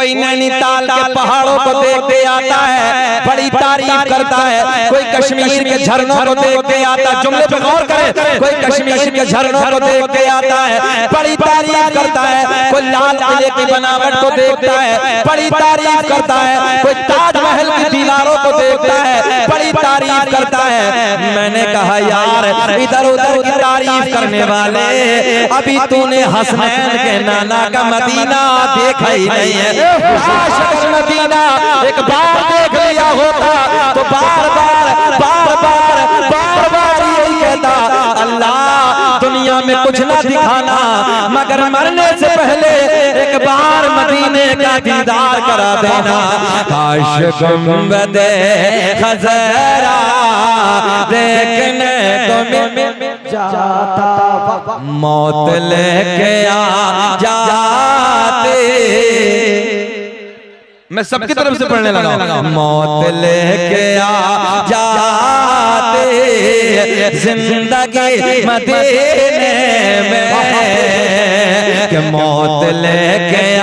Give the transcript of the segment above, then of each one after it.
कोई नैनीताल के पहाड़ों को देख के आता है, बड़ी तारीफ करता है। कोई कश्मीर के झरनों को देख के आता है, जुमले पे गौर करें, कोई कश्मीर के झरनों को देख के आता है, बड़ी तारीफ करता है। कोई लाल किले की बनावट को देखता है, बड़ी तारीफ करता है। कोई ताजमहल की दीवारों को देखता है, बड़ी तारीफ करता है। मैंने कहा यार इधर उधर की तारीफ करने वाले, अभी तूने हसनैन के नाना का मदीना देखा ही नहीं है। काश अगर मदीना एक बार देख लिया होता तो बार बार यही कहता, अल्लाह दुनिया में कुछ ना दिखाना मगर मरने से पहले एक बार मदीने का दीदार करा देना। काश गुंबदे खज़रा देखने को मिल जाता, मौत लेके आ जाते। मैं सबकी तरफ से पढ़ने लगा, मौत लेके आ जाते जिंदगी मदीने में, कि मौत लेके आ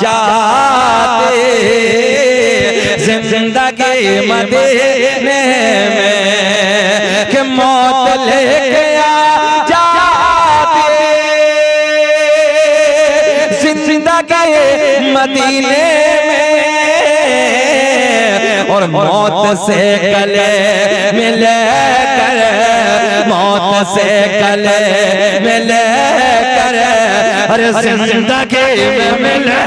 जाते जिंदगी मदीने में, कि मौत लेके आ जाते जिंदगी मदीने और मौत से गले मिले कर, मौत से गले मिले कर, अरे जिंदगी में मिले।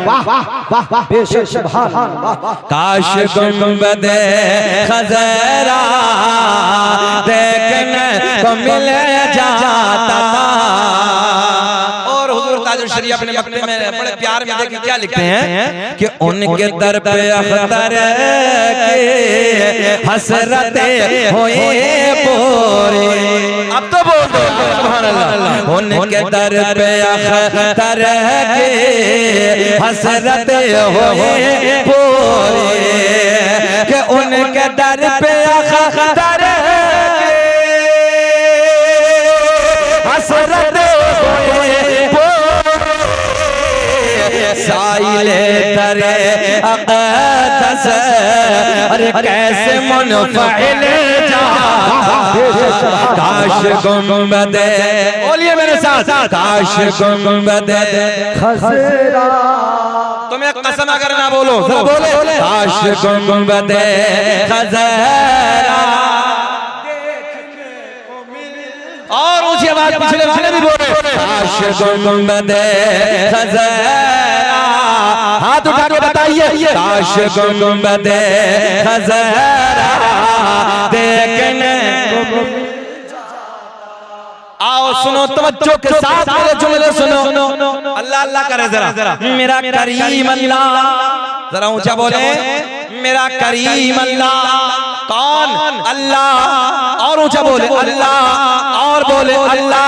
वाह वाह वाह बेशक सुभान अल्लाह। काश गुंबदे खज़रा देखने को मिल जाता। शरीय अपने मकते में बड़े प्यार में देखिए क्या लिखते हैं कि उनके दर पे अख्तर के हसरते होए पूरे। अब तो बोल दो सुभान अल्लाह। उनके दर पे अख्तर के हसरते होए पूरे, कि उनके दर पे अख्तर के हसरते साइले तरे अक़दस, अरे कैसे मुनफ़इल जा। काश गुंबदे, बोलिए मेरे साथ, काश गुंबदे खज़रा। तुम्हें कसम अगर ना बोलो तो बोले, काश गुंबदे खज़रा। और ऊंची आवाज पिछले वाले भी बोले, काश गुंबदे खज़रा। हाथ उठा के बताइए, काश गुंबदे खज़रा देखने को। आओ सुनो तवज्जो के साथ मेरे जुमले सुनो, अल्लाह अल्लाह करे जरा। मेरा करीम अल्लाह, जरा ऊंचा बोले, मेरा करीम अल्लाह। कौन? अल्लाह। और ऊंचा बोले अल्लाह, और बोले अल्लाह।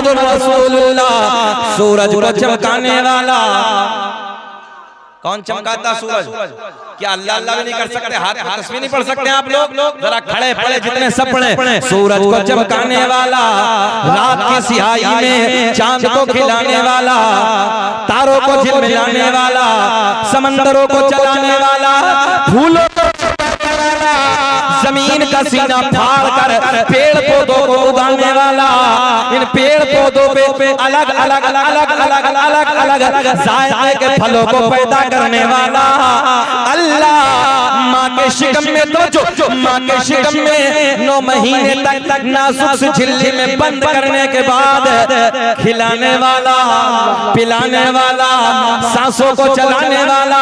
ला रसूलुल्लाह। सूरज को चमकाने वाला कौन चमकाता? सूरज। क्या अल्लाह अल्लाह भी नहीं कर सकते? हाथ में तस्बीह नहीं पढ़ सकते आप लोग? जरा खड़े पड़े जितने सब पढ़े। सूरज को चमकाने वाला, रात की सियाही में चांद को खिलाने वाला, तारों को झिलमिलाने वाला, समंदरों को चलाने वाला, फूलों को जमीन का सीना फाड़ कर पेड़ पौधों को उगाने वाला, इन पेड़ पौधों पे अलग अलग अलग अलग अलग अलग जायके के फलों को पैदा करने वाला अल्लाह। माँ के शिकम में तो जो माँ के शिकम में 9 महीने तक नाजुक सी झिल्ली में बंद करने के बाद खिलाने वाला, पिलाने वाला, सांसों को चलाने वाला।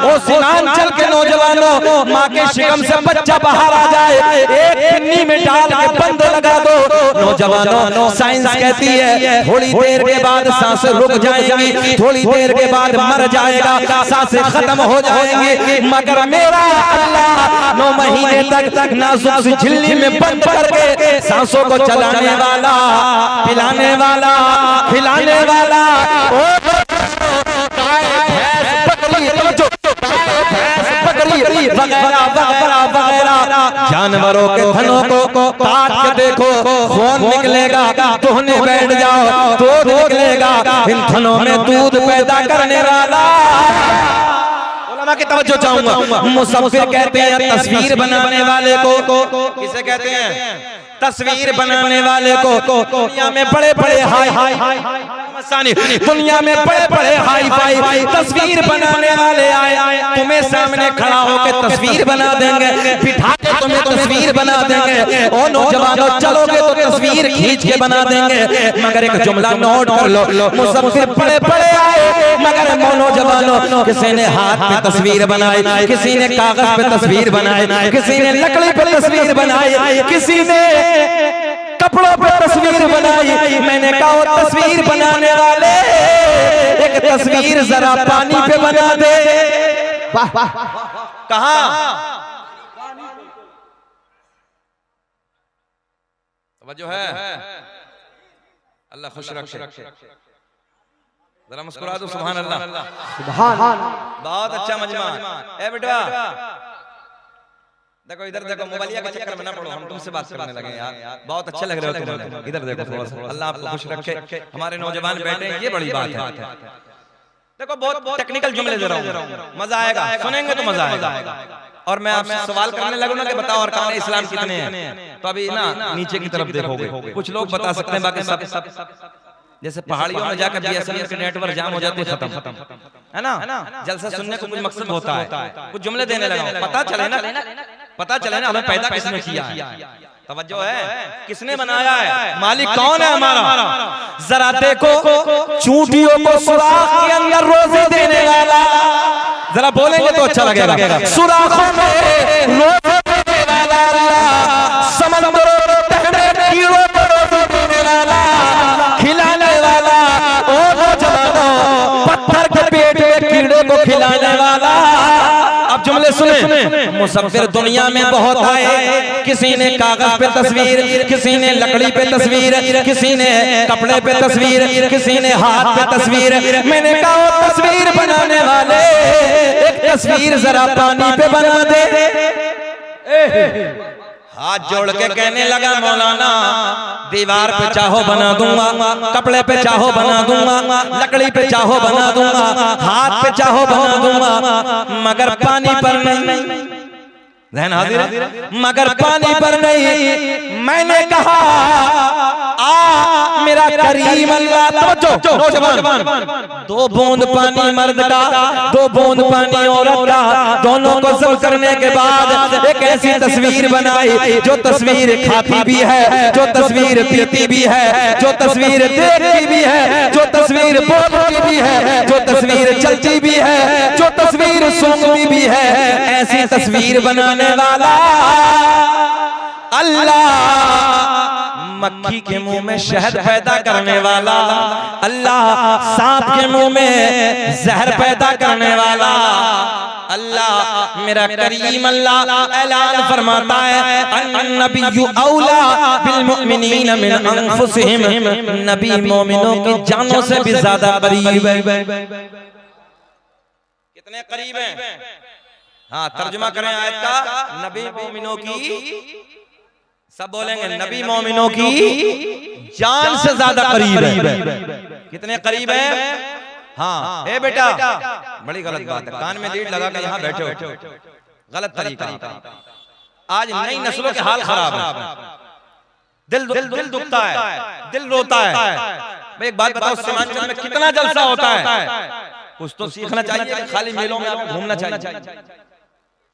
ओ सीमांचल के नौजवानों, माँ के शिकम से बच्चा बाहर आ जाए, एक पिन्नी में डाल के बंद लगा दो। नौजवानों, साइंस कहती है थोड़ी देर के बाद सांसें रुक जाएंगी, थोड़ी देर के बाद मर जाएगा, सांसें खत्म हो जाएंगी। मगर मेरा अल्लाह 9 महीने तक नाजुक सी झिल्ली में बंद करके सांसों को चलाने वाला, पिलाने वाला, खिलाने वाला। भैंस बकरी बकरी वगैरह वगैरह वगैरह जानवरों के थनों को काट के देखो, खून निकलेगा, धोने बैठ जाओ दूध निकलेगा। इन थनों में दूध पैदा करने वाला की तवज्जो चाहूंगा। मुसव्विर कहते हैं तस्वीर बनाने वाले को, किसे कहते हैं? तस्वीर बनाने वाले को। दुनिया में बड़े बड़े दुनिया में बड़े बड़े हाई फाई तस्वीर बनाने वाले आए, तुम्हें सामने खड़ा होकर तस्वीर बना देंगे, बिठा के तुम्हें तस्वीर बना देंगे। ओ नौजवानों चलोगे तो तस्वीर खींच के बना देंगे। मगर एक जुमला नोट कर लो, मुसव्विर बड़े बड़े आए मगर नौजवानों किसी ने हाथ पे तस्वीर बनाई, किसी ने कागज पे तस्वीर बनाई, किसी ने लकड़ी पे तस्वीर बनाई, किसी ने कपड़ों पे तस्वीर बनाई। मैंने कहा वो तस्वीर बनाने वाले एक तस्वीर जरा पानी पे बना दे। कहा तवज्जो है? अल्लाह खुश रखे। जरा मुस्कुरा दो सुभान अल्लाह। सुभान, बहुत अच्छा मजमा। ए बेटा देखो इधर देखो, मोबाइलिया के चक्कर में ना पड़ो, हम तुमसे बात करने लगे यार, बहुत अच्छे लग रहे हो तुम। इधर देखो थोड़ा सा, अल्लाह आपको खुश रखे। हमारे नौजवान बैठे हैं, ये बड़ी बात है। देखो बहुत टेक्निकल जुमले दे रहा हूं, मजा आएगा, सुनेंगे तो मजा आएगा। और मैं आपसे सवाल करने लगूं ना कि बताओ अरकान इस्लाम कितने हैं, तो अभी ना नीचे की तरफ देखोगे, कुछ लोग बता सकते हैं, बाकी सब जैसे पहाड़ियों में जाकर बीएसएनएल के नेटवर्क जाम हो जाते हैं, खत्म है ना। जलसा सुनने को कुछ मकसद होता है, कुछ जुमले देने लगा, पता चले ना हमें पैदा किसने किया है। तवज्जो है? किसने बनाया है? मालिक कौन है हमारा? जरा देखो चूंटियों को सुराख के अंदर रोजी देने वाला, जरा बोलेंगे तो अच्छा लगेगा। सुराखों में रोजी देने वाला, समंदरों में कीड़ों को रोजी देने वाला, खिलाने वाला, ओ नौजवानों पत्थर के पेट में कीड़े को खिलाने वाला। अब जुमले सुने। मुसव्विर दुनिया में बहुत आए, किसी ने कागज पे तस्वीर, किसी ने लकड़ी पे तस्वीर, किसी ने कपड़े पे तस्वीर, किसी ने हाथ पे तस्वीर। मैंने कहा वो तस्वीर बनाने वाले एक तस्वीर जरा पानी पे बना दे। हाथ जोड़ के कहने लगा मौलाना दीवार पे चाहो बना दूंगा, कपड़े पे चाहो बना दूंगा, लकड़ी पे चाहो बना दूंगा, हाथ पे चाहो बना दूंगा, मगर पानी पर नहीं। ज़हन हाजिर है? मगर पानी पर नहीं। मैंने कहा आ मेरा करीम अल्लाह, तवज्जो नौजवान, 2 बूंद पानी मर्द का, 2 बूंद पानी औरत का, दोनों को सब करने के बाद एक ऐसी तस्वीर बनाई जो तस्वीर खाती भी है, जो तस्वीर पीती भी है, जो तस्वीर देखती भी है, जो तस्वीर बोलती भी है, जो तस्वीर चलती भी है, जो तस्वीर सूंघती भी है। ऐसी तस्वीर बनाने वाला अल्लाह, मक्खी के मुंह में शहद पैदा करने वाला अल्लाह, सांप के मुंह में जहर पैदा करने वाला अल्लाह, मेरा करीम अल्लाह ऐलान फरमाता है अन्नबिय्यु औला बिल मुमिनीन मिन अनफुसिहिम, नबी मोमिनों की जानों से भी ज्यादा करीब है। कितने करीब हैं? हाँ, तर्जुमा करें आयत का। नबी मोमिनों की, सब बोलेंगे नबी मोमिनों की जान से ज्यादा करीब है। कितने करीब है? हाँ। ए बेटा, बड़ी गलत बात है, कान में लीड लगा कर यहाँ बैठे हो, गलत तरीका। आज नई नस्लों के हाल खराब है, दिल दुखता है, दिल रोता है। भाई एक बात बताओ, सीमांचल में कितना जलसा होता है? कुछ तो सीखना चाहिए, खाली मेलों में घूमना चाहिए।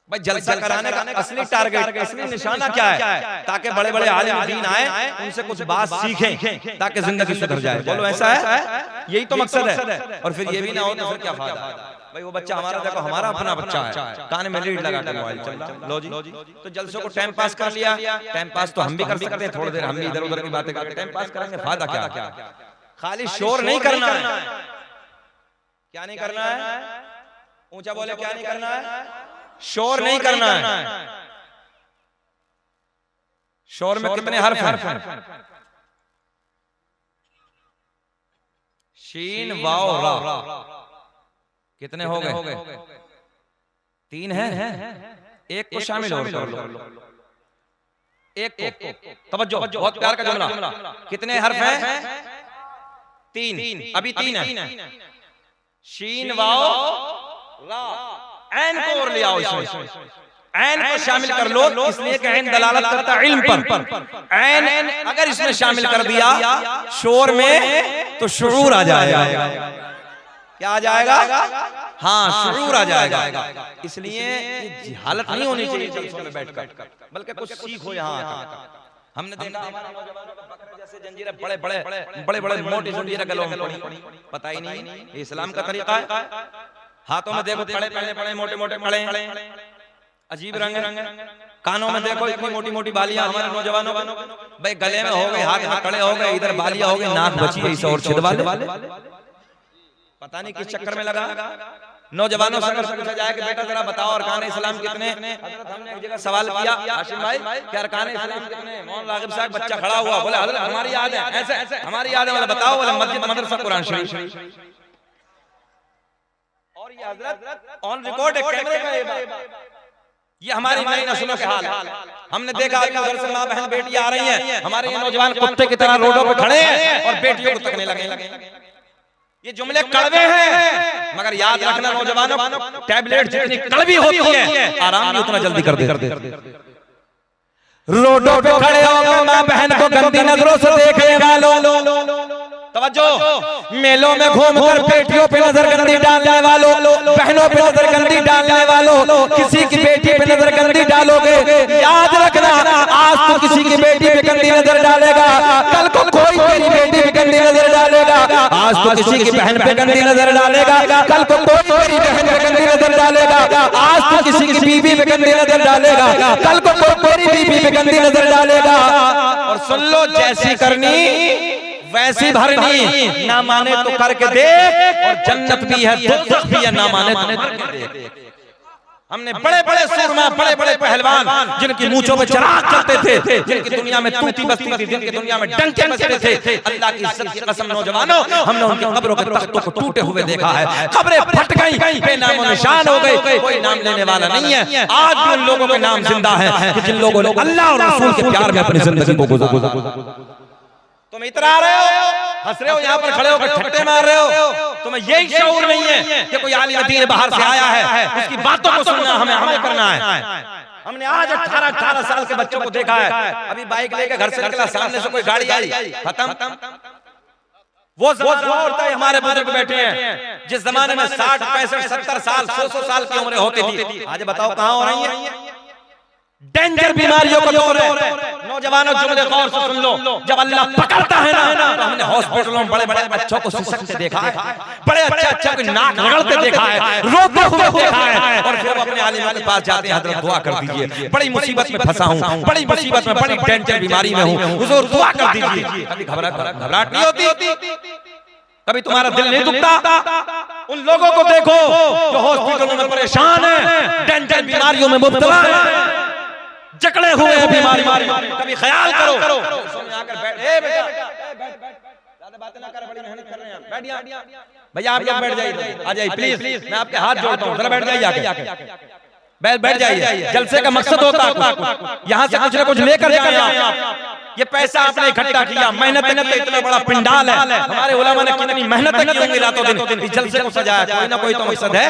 भाई जलसा कराने का असली टारगेट, असली निशाना क्या है? ताकि बड़े बड़े आलिम दीन आए, उनसे कुछ बात सीखें ताकि जिंदगी सुधर जाए। बोलो ऐसा है? यही तो मकसद है। और फिर ये भी ना हो तो फिर क्या फायदा? भाई वो बच्चा हमारा, देखो हमारा अपना बच्चा है, कान में लीड लगा के मोबाइल चल रहा, लो जी तो जलसों को टाइम पास कर लिया। टाइम पास तो हम भी कर सकते हैं, थोड़ी देर हम भी इधर उधर की बातें करके टाइम पास करेंगे, फायदा क्या? खाली शोर नहीं करना है। क्या नहीं करना है? ऊंचा बोले, क्या नहीं करना है? शोर नहीं करना है। शोर में कितने हर्फ हैं? शीन वाव रा, कितने हो गए? 3 है, एक को शामिल और कर लो, एक को। तवज्जो, बहुत प्यार का जुमला। कितने हर्फ हैं? 3, अभी 3 है। शीन वाओ रा, ऐन को और ले आओ इसमें, ऐन को शामिल कर लो, इसलिए कि ऐन दलालत करता है इल्म पर। ऐन अगर इसमें शामिल कर दिया शोर में तो शुऊर आ जाएगा। क्या आ जाएगा? हाँ, शुऊर आ जाएगा। इसलिए हालत नहीं होनी चाहिए जलसों में बैठकर, बल्कि कुछ सीखो यहाँ। हमने देखा हमारे नौजवानों का बकरा जैसे जंजीरें बड़े बड़े मोटी जंजीरें गलों में पड़ी, पता ही नहीं ये इस्लाम का तरीका है। हाथों में देखो बड़े मोटे कड़े, अजीब रंग, कानों में देखो इतनी मोटी मोटी बालियां हमारे नौजवानों, भाई गले में हो गए, हाथ में कड़े हो गए, इधर बालियां हो गई, नाक बची है इस और छिद वाले, पता नहीं किस चक्कर में लगा। नौजवानों से अगर पूछा जाए कि बेटा जरा बताओ अरकान इस्लाम कितने, हजरत हमने एक जगह सवाल किया, हाशिम भाई क्या अरकान इस्लाम कितने? मौलाना रागिब साहब बच्चा खड़ा हुआ, बोले हजरत हमारी याद है, ऐसे हमारी याद है, बोले बताओ, बोले मस्जिद, मदरसा, कुरान शरीफ। और ये हजरत ऑन रिकॉर्ड है, कैमरे का ये बात, ये हमारी नई नस्लों के हाल। हमने देखा कि उधर से माँ बहन बेटियां आ रही हैं, हमारे ये नौजवान कुत्ते की तरह रोडों पे खड़े हैं और बेटियों को तकने लगे। ये जुमले कड़वे हैं, मगर याद रखना नौजवानों, टैबलेट जितनी कड़वी होती है आराम भी उतना जल्दी कर दे। रोडों पे खड़े होकर माँ बहन को गंदी नजरों से देखने वालों, तवज्जो, मेलों में घूमकर बेटियों पे नजर गंदी डालने वालों, बहनों पे नजर गंदी डालने वालों, किसी की बेटी पे नजर गंदी डालोगे, याद रखना आज तो किसी की बेटी पे गंदी नजर डालेगा, कल को कोई तेरी बेटी पे गंदी नजर डालेगा। आज तो किसी की बहन पे गंदी नजर डालेगा, कल को कोई तेरी बहन पे गंदी नजर डालेगा। आज तो किसी की बीवी पे गंदी नजर डालेगा, कल को कोई तेरी बीवी पे गंदी नजर डालेगा। और सुन लो, जैसी करनी वैसी भरनी, ना माने तो करके देख, और जन्नत भी है दोज़ख भी है, ना माने तो करके देख। हमने बड़े बड़े सूरमा, बड़े बड़े पहलवान, जिनकी मूंछों में चिराग चलते थे, जिनकी दुनिया में तूती बजती थी, जिनकी दुनिया में डंके बजते थे, अल्लाह की इज्जत की कसम नौजवानों, हमने उनकी कब्रों के तख्तों को टूटे हुए देखा है, कब्रें फट गई, बेनामो निशान हो गए, कोई नाम लेने वाला नहीं है। आज भी उन लोगों के नाम जिंदा है कि जिन लोगों ने अल्लाह और रसूल के प्यार में अपनी जिंदगी को गुजारा। तुम इतरा रहे हो, हंस रहे हो, यहाँ पर खड़े होकर ठट्टे मार रहे हो, तुम्हें यही शऊर नहीं है कि कोई आलिम दीन बाहर से आया है, उसकी बातों को सुनना हमें अमल करना है। हमने आज 18 साल के बच्चों को देखा है, अभी बाइक लेकर घर से निकला, सामने से कोई गाड़ी आई, खत्म। वो जमाना होता है, हमारे बुजुर्ग बैठे हैं, जिस जमाने में 60, 65, 70 साल, 100 साल की उम्र होती थी, आज बताओ कहाँ हो रही है? डेंजर बीमारियों का दौर है। नौजवानों जुमले गौर से सुन लो, जब अल्लाह पकड़ता है ना, तो हमने हॉस्पिटलों में बड़े बड़े बच्चों को सिसकते देखा है, बड़े अच्छे को नाक रगड़ते देखा है, रोते हुए देखा है, और फिर अपने आलिमों के पास जाते हैं, हजरत दुआ कर दीजिए, बड़ी मुसीबत में फंसा हूँ, बड़ी मुसीबत में, बड़ी डेंजर बीमारी में हूँ, हुजूर दुआ कर दीजिए। कभी घबराहट नहीं होती? कभी तुम्हारा दिल नहीं दुखता? उन लोगों को देखो जो हॉस्पिटलों में परेशान है, डेंजर बीमारियों में मुब्तला है, जकड़े हुए हैं बीमारी। कभी ख्याल करो, आकर बैठ, ज्यादा बातें ना कर, बड़ी मेहनत कर रहे हैं, बैठिए भैया, आप यहाँ बैठ जाइए, आ जाइए प्लीज, मैं आपके हाथ जोड़ता हूँ, जरा बैठ जाइए आके, बैठ जाइए। जलसे का मकसद होता है यहाँ से कुछ न कुछ लेकर जाए आप। ये पैसा आपने इकट्ठा किया, मेहनत इतना बड़ा पिंडाल है, हमारे उलमा ने कितनी मेहनत की होंगी रातों दिन जलसे को सजाया, कोई ना कोई तो मकसद है।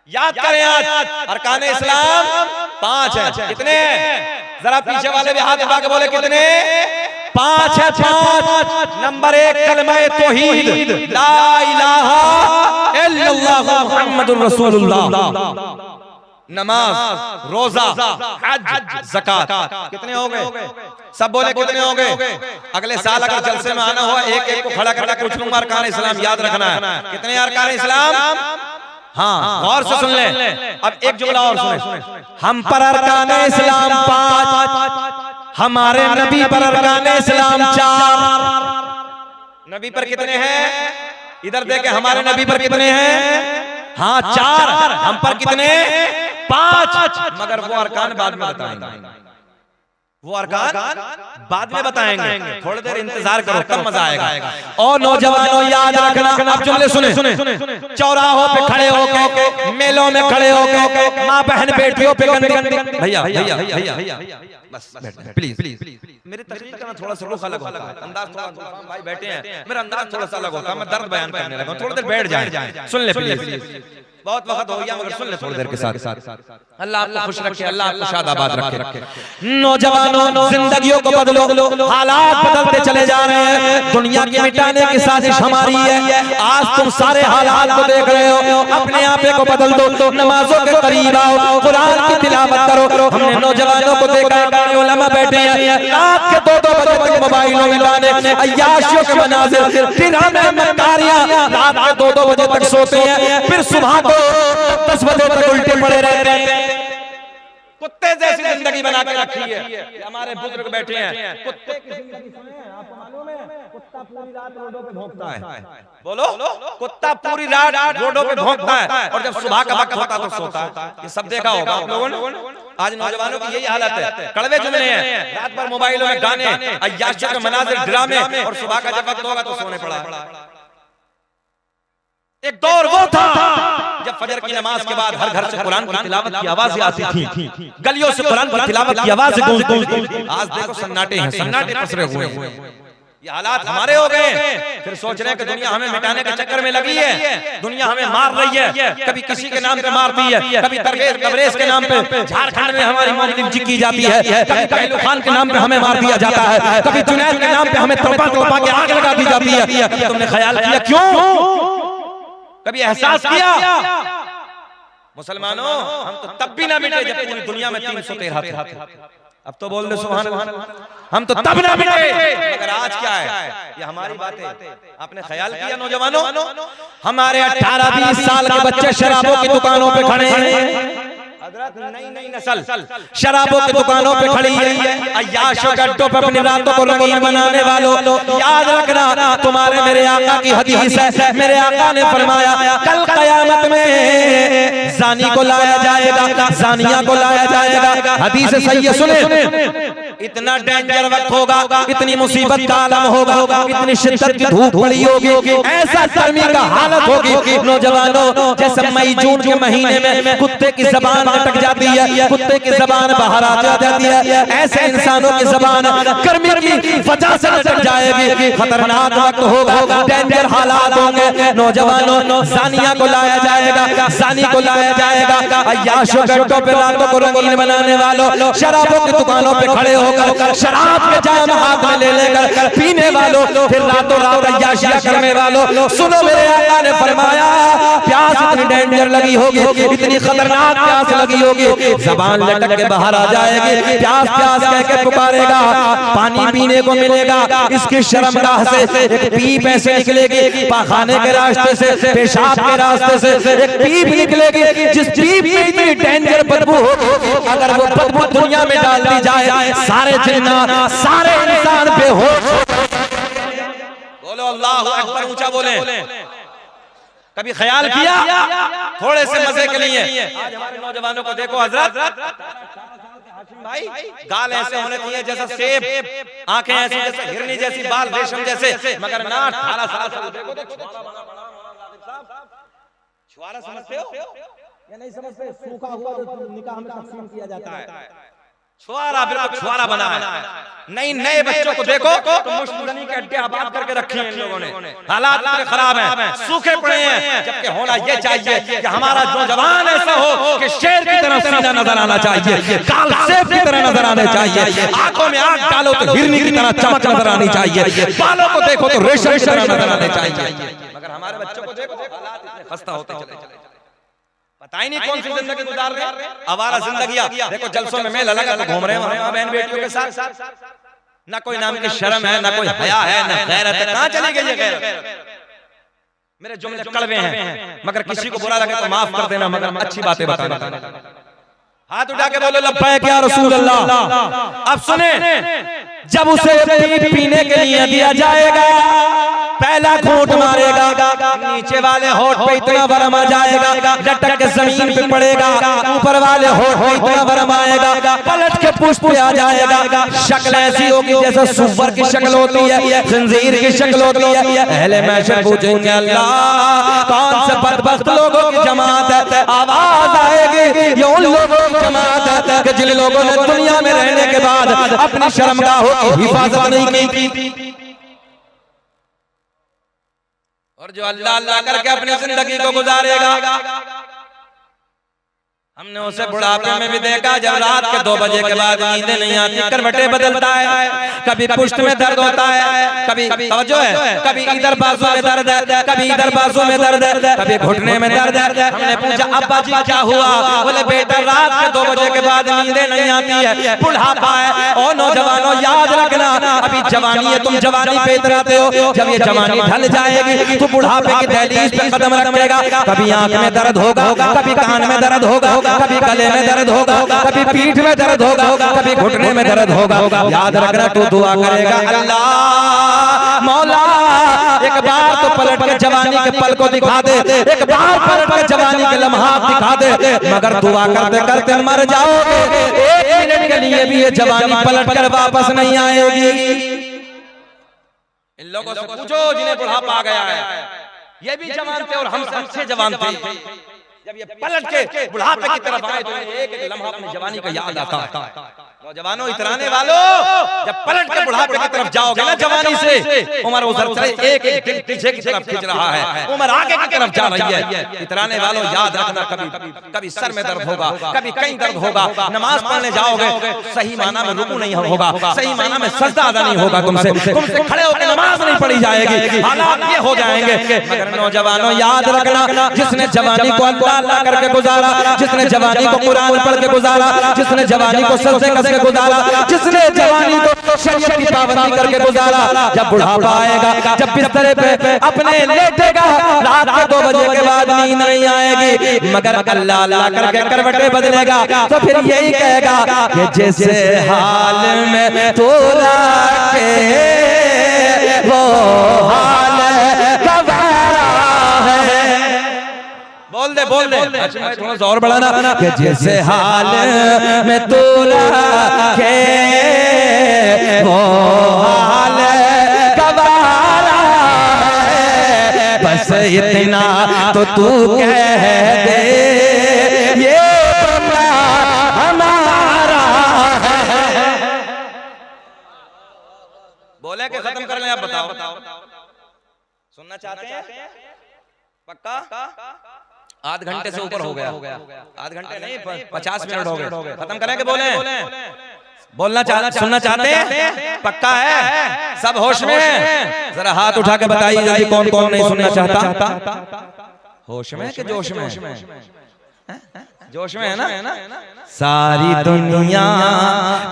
याद करें आज अरकान इस्लाम 5 है, कितने हैं? जरा पीछे वाले भी हाथ उठा के बोले कितने? 5 है। 5 नंबर 1 कलमा तौहीद, ला इलाहा इल्लल्लाह मुहम्मदुर रसूलुल्लाह, नमाज, रोजा, हज, ज़कात। कितने हो गए? सब बोले कितने हो गए? अगले साल अगर जलसे में आना हुआ, एक एक को खड़ा पूछ लूंगा अरकान इस्लाम याद रखना है। कितने अरकान इस्लाम? हाँ, गौर से सुन ले। अब एक जुमला और सुने, हम पर अरकान इस्लाम 5, हमारे नबी पर अरकान इस्लाम 4। नबी पर कितने हैं? इधर देखे, हमारे नबी पर कितने हैं? हाँ 4, हम पर कितने? 5, मगर वो अरकान बाद में बताएंगे। वो अरकान बाद में बताएंगे, थोड़ी देर इंतजार करो, कब मजा आएगा। और नौजवानों याद रखना, अब जुमले सुने, चौराहों पे खड़े होके, मेलों में खड़े होके, माँ बहन बेटियों पे गंदी, भैया बस प्लीज मेरी तकरीर का थोड़ा सा रुख अलग होता है, अंदाज थोड़ा, भाई बैठे हैं, मेरा अंदाज थोड़ा सा अलग होता है, मैं दर्द बयान करने लगा, थोड़ी देर बैठ जाए, सुन ले प्लीज, बहुत वक्त हो गया मगर सुन ले थोड़ी देर के साथ। अल्लाह आपको खुश रखे, अल्लाह आपको शादाबाद रखे। नौजवानों जिंदगियों को बदलो, हालात बदलते चले जा रहे हैं, दुनिया की मिटाने की साजिश हमारी है। आज तुम सारे हालात को देख रहे हो, अपने आप को बदल दो, नमाजों के करीब आओ, कुरान की तिलावत करो। हमने नौजवानों को देखा है, उलमा बैठे हैं रात के 2-2 बजे तक मोबाइलों में गाने, अय्याशियों के मनाज़िर, ड्रामे, मक्कारियां, रात के 2-2 बजे तक सोते हैं, फिर सुबह को 10 बजे तक उल्टे पड़े रहते हैं। कुत्ते जैसी जिंदगी बना के रखी है, हमारे बुजुर्ग बैठे हैं, कुत्ते की जिंदगी है, आपको मालूम है? कुत्ता पूरी रात रोडों पे भौंकता है, बोलो, कुत्ता पूरी रात रोडों पे भौंकता है, और जब सुबह का वक्त होता तो सोता है। ये सब देखा होगा आप लोगों ने। आज नौजवानों की यही हालत है, कड़वे जुमले हैं, रात भर मोबाइलों में गाने, अय्याशियों के मनाज़िर, ड्रामे, और सुबह का जब वक्त होगा तो सोने पड़ा। एक दौर वो था जब फजर की नमाज के बाद हर घर से कुरान की तिलावत की आवाजें आती थी, गलियों से कुरान की तिलावत की आवाजें गूंजती। आज देखो सन्नाटे हैं, सन्नाटे पसरे हुए हैं। ये हालात हमारे हो गए, फिर सोच रहे हैं कि दुनिया हमें मिटाने के चक्कर में लगी है, दुनिया हमें मार रही है, कभी किसी के नाम पे मारती है, कभी तबरेज के नाम पे झारखंड में हमारी मौलिक जी की जाती है, कभी पहलू खान के नाम पे हमें मार दिया जाता है, कभी जुनैद के नाम पे हमें तोपा के आग लगा दी जाती है। तुमने ख्याल किया क्यों? कभी एहसास किया? मुसलमानों, हम तो तब भी ना मिटे जब पूरी दुनिया में 313 थे। अब तो बोल दे सुभान अल्लाह, हम तो तब ना मिटे, मगर आज क्या है? ये हमारी बात है। आपने ख्याल किया नौजवानों, हमारे 18-20 साल के बच्चे शराबों की दुकानों पे खड़े हैं, नई नस्ल शराबों की दुकानों पे खड़ी है, अय्याशों के अड्डों पे अपनी रातों को रंगीन बनाने वालों, याद रखना तुम्हारे मेरे आका की हदीस है, मेरे आका ने फरमाया कल कयामत में जानी को लाया जाएगा, जानिया को लाया जाएगा। हदीस सही है, सुने, इतना डेंजर वक्त होगा, इतनी मुसीबत का आलम होगा, इतनी शिद्दत की धूप पड़ी होगी, ऐसा गर्मी का हालत होगी नौजवानों, जैसे मई जून के महीने में कुत्ते की जबान अटक जाती है, कुत्ते की जबान बाहर आ जाती है, ऐसे इंसानों की जबान गर्मी की वजह से अटक जाएगी। खतरनाक वक्त होगा, डेंजर हालात होंगे नौजवानों। जानिया को लाया जाएगा, जानी को लाया जाएगा, अय्याशों के अड्डों पे रातों को रंगीन बनाने वालों, शराबों की दुकानों पे खड़े होकर शराब के जाम हाथ में ले लेकर पीने वालों, फिर रातों रात अय्याशियां करने वालों। सुनो, मेरे आका ने फरमाया प्यास इतनी डेंजर लगी होगी, इतनी खतरनाक प्यास लगी होगी, जबान लटक के बाहर आ जाएगी, प्यास प्यास कह के पुकारेगा, पानी पीने को मिलेगा, इसकी शर्मगाह से एक पीप ऐसे निकलेगी, पाखाने के रास्ते से, पेशाब के रास्ते से एक पीप निकलेगी, जिस पीप में इतनी डेंजर बदबू होगी, अगर वो बदबू दुनिया में डाल दी जाए, सारे जिन्नात, सारे इंसान बेहोश। बोलो अल्लाहु अकबर, ऊंचा बोले। कभी ख्याल किया थोड़े से मजे के लिए? आज हमारे नौजवानों को देखो हजरत, भाई गाल ऐसे होने चाहिए जैसा सेब, आंखें ऐसी जैसे हिरनी जैसी, बाल रेशम जैसे, मगर ना 18 साल से देखो छुआरा समझते हो या नहीं समझते? सूखा हुआ जो निकाह में तकसीम किया जाता है, छुआरा बिल्कुल छुआरा बना है। नई नए बच्चों को देखो तो मुश्तनी के अड्डे आबाद करके रखे हैं इन लोगों ने, हालात इतने खराब हैं, सूखे पड़े हैं, जबकि होना ये चाहिए कि हमारा नौजवान ऐसा हो कि शेर की तरह सीना नजर आना चाहिए, काल सेब की तरह नजर आने चाहिए, आंखों में आग डालो तो हिरनी की तरह चमक नजर आनी चाहिए, बालों को देखो तो रेशम की तरह नजर आने चाहिए। मगर हमारे बच्चों को देखो हालात इतने खस्ता होते चले, पता ही नहीं कौन सी जिंदगी गुजार रहे हैं, आवारा जिंदगियां। देखो जलसों में मेला लगा तो घूम रहे हैं वहां बहन बेटियों के साथ, ना कोई नाम की शर्म है, ना कोई हया है, ना गैरत है, कहां चली गई है गैरत? मेरे जुमले कड़वे हैं, मगर किसी को बुरा लगे तो माफ कर देना, मगर अच्छी बातें बताना। हाथ उठा के बोलो लब्बैक या रसूल अल्लाह। अब सुने, जब उसे पीने के लिए दिया जाएगा, पहला घूंट मारेगा, नीचे वाले होठ पे इतना वरम आ जाएगा, लटक के जमीन पे पड़ेगा, ऊपर वाले होठ पे इतना वरम आएगा, पलट के पुष्प पे आ जाएगा। शक्ल ऐसी होगी जैसे सुअर की शक्ल होती है, जंजीर की शक्ल होती है। अहले महशर पूछेंगे अल्लाह कौन से बदबख्त लोगों की जमात है? आवाज आएगी ये उन लोगों की जमात है कि जिन लोगों ने दुनिया में रहने के बाद अपनी शर्मगाहों की हिफाजत नहीं की, और जो अल्लाह अल्लाह करके अपनी जिंदगी को गुजारेगा। हमने उसे बुढ़ापे में भी देखा जब रात के 2 बजे के बाद नींदें नहीं आती, करवटें बदलता है, कभी पुष्ट में दर्द होता है, कभी तवज्जो है, कभी इधर बाजू में दर्द है, कभी इधर बाजू में दर्द है, कभी घुटने में दर्द है। हमने पूछा अब्बा जी क्या हुआ? बोले बेटा रात के 2 बजे के बाद नींदें नहीं आती है, बुढ़ापा है। और नौजवानों याद रखना, अभी जवानी है, तुम जवानी पे इतराते हो, जब ये जवानी ढल जाएगी तो बुढ़ापे की दहलीज पे कदम रखेगा। कभी आंख में दर्द होगा, कभी कान में दर्द होगा, कभी गले में दर्द होगा, कभी पीठ में दर्द होगा, कभी घुटने में दर्द होगा। याद रखना तू दुआ करेगा अल्लाह मौला एक बार तो पलट के जवानी के पल को दिखा दे, एक बार पलट के जवानी के लम्हात दिखा दे, मगर दुआ करते करते मर जाओगे, 1 मिनट के लिए भी ये जवानी पलट कर वापस नहीं आएगी। इन लोगों से पूछो जिन्हें बुढ़ापा आ गया है, ये भी जवान थे और हम सबसे जवान थे। जब ये पलट के बुढ़ापे की तरफ आए तो एक एक लम्हा अपनी जवानी का याद आता है। नौजवानों इतराने वालों, जब पलट के बुढ़ापे की तरफ जाओगे ना जवानी से, उम्र उधर से एक एक दिन पीछे की तरफ खिंच रहा है, उम्र आगे की तरफ जा रही है। इतराने वालों याद रखना, कभी कभी सर में दर्द होगा, कभी कहीं दर्द होगा। नमाज पढ़ने जाओगे सही माना में रुकू नहीं होगा, सही माना में सजदा अदा नहीं होगा, तुमसे खड़े होकर नमाज नहीं पढ़ी जाएगी, हालात ये हो जाएंगे। मगर नौजवानों याद रखना, जिसने जवानी को अल्लाह करके गुजारा, जिसने जवानी को कुरान पढ़ के गुजारा, जिसने जवानी को सजदे करके गुजारा, जिसने जवानी को शरीयत की पाबंदी करके गुजारा, जब बुढ़ापा आएगा, जब बिस्तर पे अपने लेटेगा, रात के 2 बजे के बाद नींद नहीं आएगी, मगर अल्लाह अल्लाह करके करवटें बदलेगा, तो फिर यही कहेगा कि जिस हाल में तू रखे वो हाल गवारा है। बोल दे अच्छा मैं थोड़ा सा और बढ़ाना कि जिस हाल में तू रखे वो हाल गवारा है, बस इतना तो तू कह दे ये बंदा हमारा है। बोले कि खत्म कर लें, आप बताओ सुनना चाहते हैं? पक्का? आध घंटे से ऊपर हो गया, आध घंटे नहीं 50 मिनट हो गए, खत्म करें कि बोले? बोलना सुनना चाहते हैं? पक्का है? सब होश में हैं? जरा हाथ उठा के बताइए जल्दी, कौन कौन नहीं सुनना चाहता? होश में कि जोश में? जोश में है ना? सारी दुनिया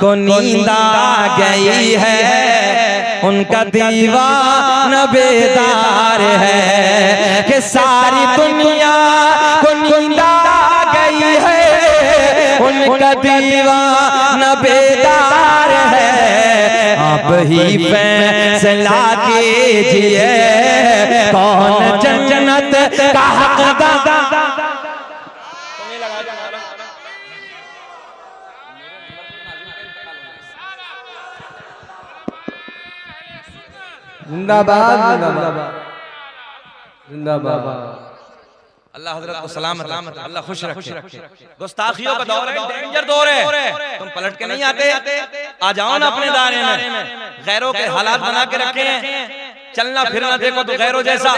को नींद आ गई है, उनका दीवाना बेदार है कि सारी दुनिया को नींद आ गई है, उनका दीवाना बेदार है। आप ही फैसला कीजिए कौन जन्नत का हकदार। जिंदाबाद जिंदाबाद जिंदाबाद। अल्लाह हजरत को सलामत, अल्लाह खुश रखे। गुस्ताखियों का दौर है, डेंजर दौर है, तुम पलट के नहीं आते, आ जाओ ना अपने दायरे में। गैरों के हालात बना के रखे हैं, चलना फिरना देखो तो गैरों जैसा,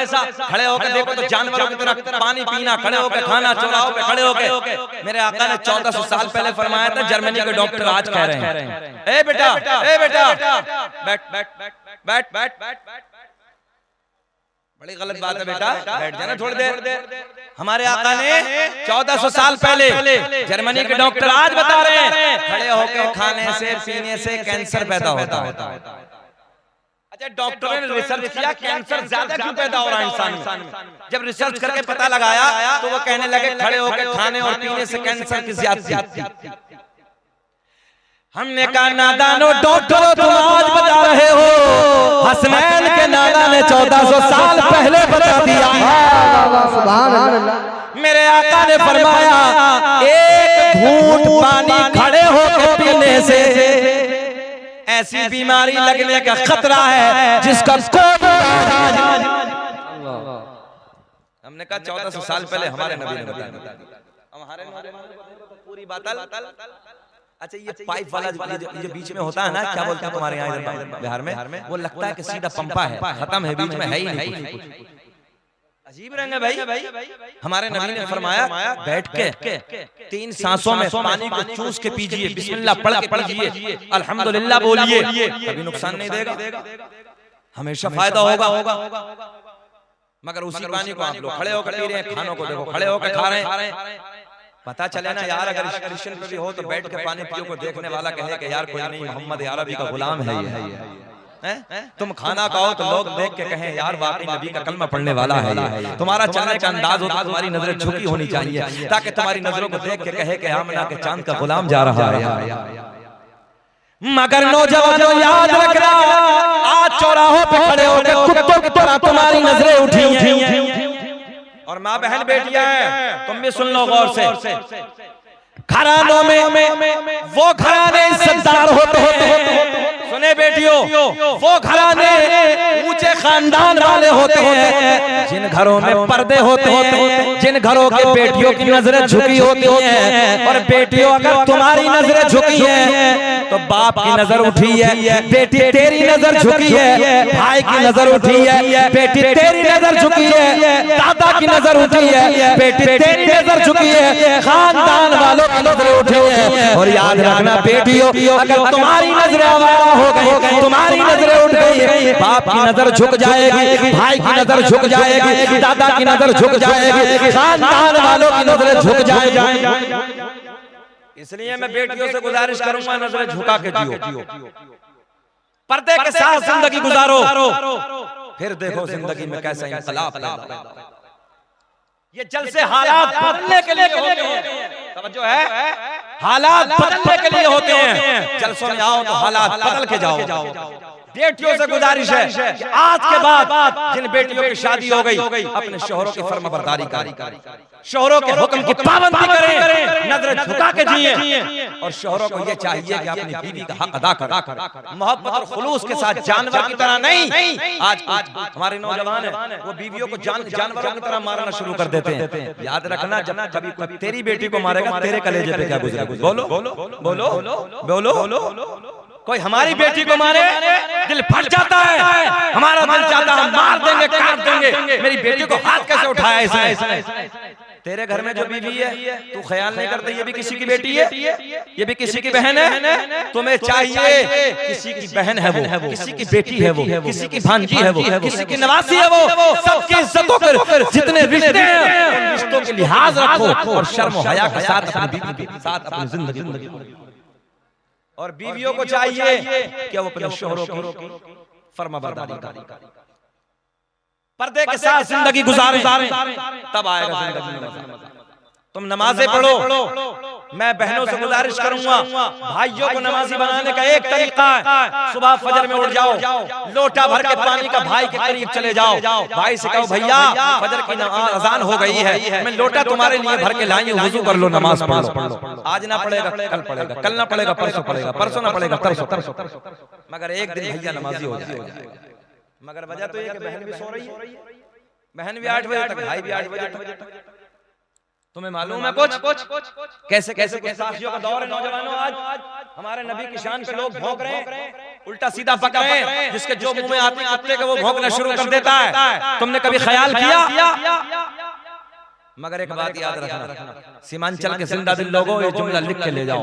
खड़े होकर देखो तो जानवरों की तरह, पानी पीना, खड़े होकर खाना, चौराहों पे खड़े होकर। मेरे आका ने 1400 साल पहले फरमाया था, जर्मनी के डॉक्टर आज कह रहे हैं ए बेटा बैठ। बड़ी गलत बात है बेटा, बैठ जाना थोड़ी देर। हमारे आका ने 1400 साल पहले, जर्मनी के डॉक्टर आज बता रहे हैं खड़े होकर खाने से पीने से कैंसर पैदा होता है। अच्छा, डॉक्टरों ने रिसर्च किया कैंसर ज्यादा क्यों पैदा हो रहा है इंसान में। जब रिसर्च करके पता लगाया तो वो कहने लगे खड़े होकर खाने और पीने से कैंसर की ज्यादती। हमने कहा नादानो डॉक्टरों तुम आज बता रहे हो, हसनैन के नाना ने 1400 साल पहले बता दिया। आका ने फरमाया एक घूंट पानी खड़े होकर पीने से ऐसी बीमारी लगने का खतरा है जिसका कोई इलाज नहीं। हमने कहा 1400 साल पहले हमारे नबी ने बता दिया, हमारे पूरी बात। अच्छा ये पाइप वाला जो बीच में होता है ना, क्या बोलते हैं तुम्हारे यहाँ बिहार में, वो लगता है कि सीधा पंपा है, खत्म है, बीच में है ही नहीं। अजीब रंग है भाई। हमारे नबी ने फरमाया बैठ के 3 सांसों में पानी को चूस के पीजिए, बिस्मिल्लाह पढ़ के पीजिए, अल्हम्दुलिल्लाह बोलिए, कभी नुकसान नहीं देगा, हमेशा फायदा होगा। मगर उसी पानी को आप लोग खड़े होकर पी रहे हैं, खानों को देखो खड़े होकर खा रहे हैं। पता चले ना यार, अगर क्रिश्चियन पे भी हो तो बैठ के पानी पियो को देखने वाला कहे कि यार कोई नहीं, मोहम्मद अरबी का गुलाम है ये। तुम खाना खाओ तो लोग देख के कहें यार वाकई नबी का कलमा पढ़ने वाला है। तुम्हारा चलने का अंदाज हो, तुम्हारी नजरें झुकी होनी चाहिए ताकि तुम्हारी नजरों को देख के कहे कि आमना के चांद का गुलाम जा रहा है। मगर नौजवानों याद रखना, आज चौराहों पे खड़े होकर कुत्तों की तरह तुम्हारी नजरें उठी हैं। और माँ बहन बेटियां हैं, तुम भी सुन लो गौर से। घरानों में वो घराने इज्जतदार होते सुने बेटियों, वो घराने ऊंचे खानदान वाले होते हैं जिन घरों में पर्दे होते हैं, जिन घरों के बेटियों की नजरें झुकी होती हैं। और बेटियों अगर तुम्हारी नजरें झुकी हैं तो बाप की नजर उठी है, बेटी तेरी नजर झुकी है, भाई की नजर उठी है, बेटी तेरी नजर झुकी है, दादा की नजर उठी है, बेटी तेरी नजर झुकी है, खानदान वालों की नजर उठी है। और याद रखना बेटियों, अगर तुम्हारी नजरें आवारा हो गई, तुम्हारी नजरें उठ गई, बाप की नजर झुक जाएगी, भाई की नजर झुक जाएगी, दादा की नजर झुक जाएगी, खानदान वालों की नजरें झुक जाएगी। इसलिए मैं बेटियों से गुजारिश करूंगा नजरें झुका के जियो, पर्दे के साथ जिंदगी गुजारो, फिर देखो जिंदगी में कैसा इंकलाब पैदा होगा। ये जल से हालात बदलने के लिए होते हैं, समझो है, हालात बदलने के लिए होते हैं। जलसों में आओ तो हालात बदल के जाओ। बेटियों से गुजारिश है कि आज के बाद जिन बेटियों की शादी हो गई, अपने शोहरों की फर्माबरदारी करें, शोहरों के हुक्म की पाबंदी करें, नजरें झुका के जिए। और शोहरों को ये चाहिए कि अपनी बीवी का हक अदा करें, मोहब्बत और खुलूस के साथ, जानवर की तरह नहीं। आज हमारे नौजवान हैं वो बीवियों को जानवरों की तरह मारना शुरू कर देते हैं। याद रखना, जब कभी कोई तेरी बेटी को मारेगा तेरे कलेजे पे क्या गुजरेगा? बोलो बोलो बोलो बोलो। कोई हमारी बेटी को मारे दिल फट जाता है, हमारा दिल चाहता है मार देंगे, काट देंगे। मेरी बेटी को हाथ कैसे उठाया इसने? तेरे घर में जो बीवी है तू ख्याल नहीं करता ये भी किसी की बेटी है, ये भी किसी की बहन है। तुम्हें चाहिए किसी की बहन है वो, किसी की बेटी है वो, किसी की भांजी है वो, किसी की नवासी है वो, सबकी इज्जतों पर जितने रिश्ते हैं उन रिश्तों के लिहाज रखो और शर्म और हया के साथ अपनी बीवी के साथ अपनी जिंदगी। और बीवियों को चाहिए कि वो अपने शोहरों की फर्माबरदारी करें, पर्दे के साथ जिंदगी गुजारें, तब आएगा जिंदगी में मजा। तुम नमाजें पढ़ो। मैं बहनों से गुजारिश करूंगा, भाइयों को नमाजी बनाने का एक तरीका है, सुबह फजर में उठ जाओ, लोटा भर के पानी का भाई के करीब चले जाओ, भाई से कहो भैया फजर की अजान हो गई है, मैं लोटा तुम्हारे लिए भर के लाई हूं, वुजू कर लो, नमाज पढ़ लो। आज ना पड़ेगा कल पड़ेगा, कल ना पड़ेगा परसों पड़ेगा, परसों ना पड़ेगा तरसों, मगर एक दिन भैया नमाजी हो जाएगा। मगर वजह तो ये कि बहन भी सो रही है, बहन भी 8 बजे तक, भाई भी 8 बजे तक। तुम्हें मालूम है कुछ कैसे कैसे साथियों का दौर है नौजवानों? आज हमारे नबी की शान पे लोग भौंक रहे हैं, उल्टा सीधा पका रहे हैं, जिसके जो मुंह में आते कुत्ते के वो भौंकना शुरू कर देता है। तुमने कभी ख्याल किया? मगर एक बात याद रखना, सीमांचल के जिंदा दिल लोगों, ये जुमला लिख के ले जाओ।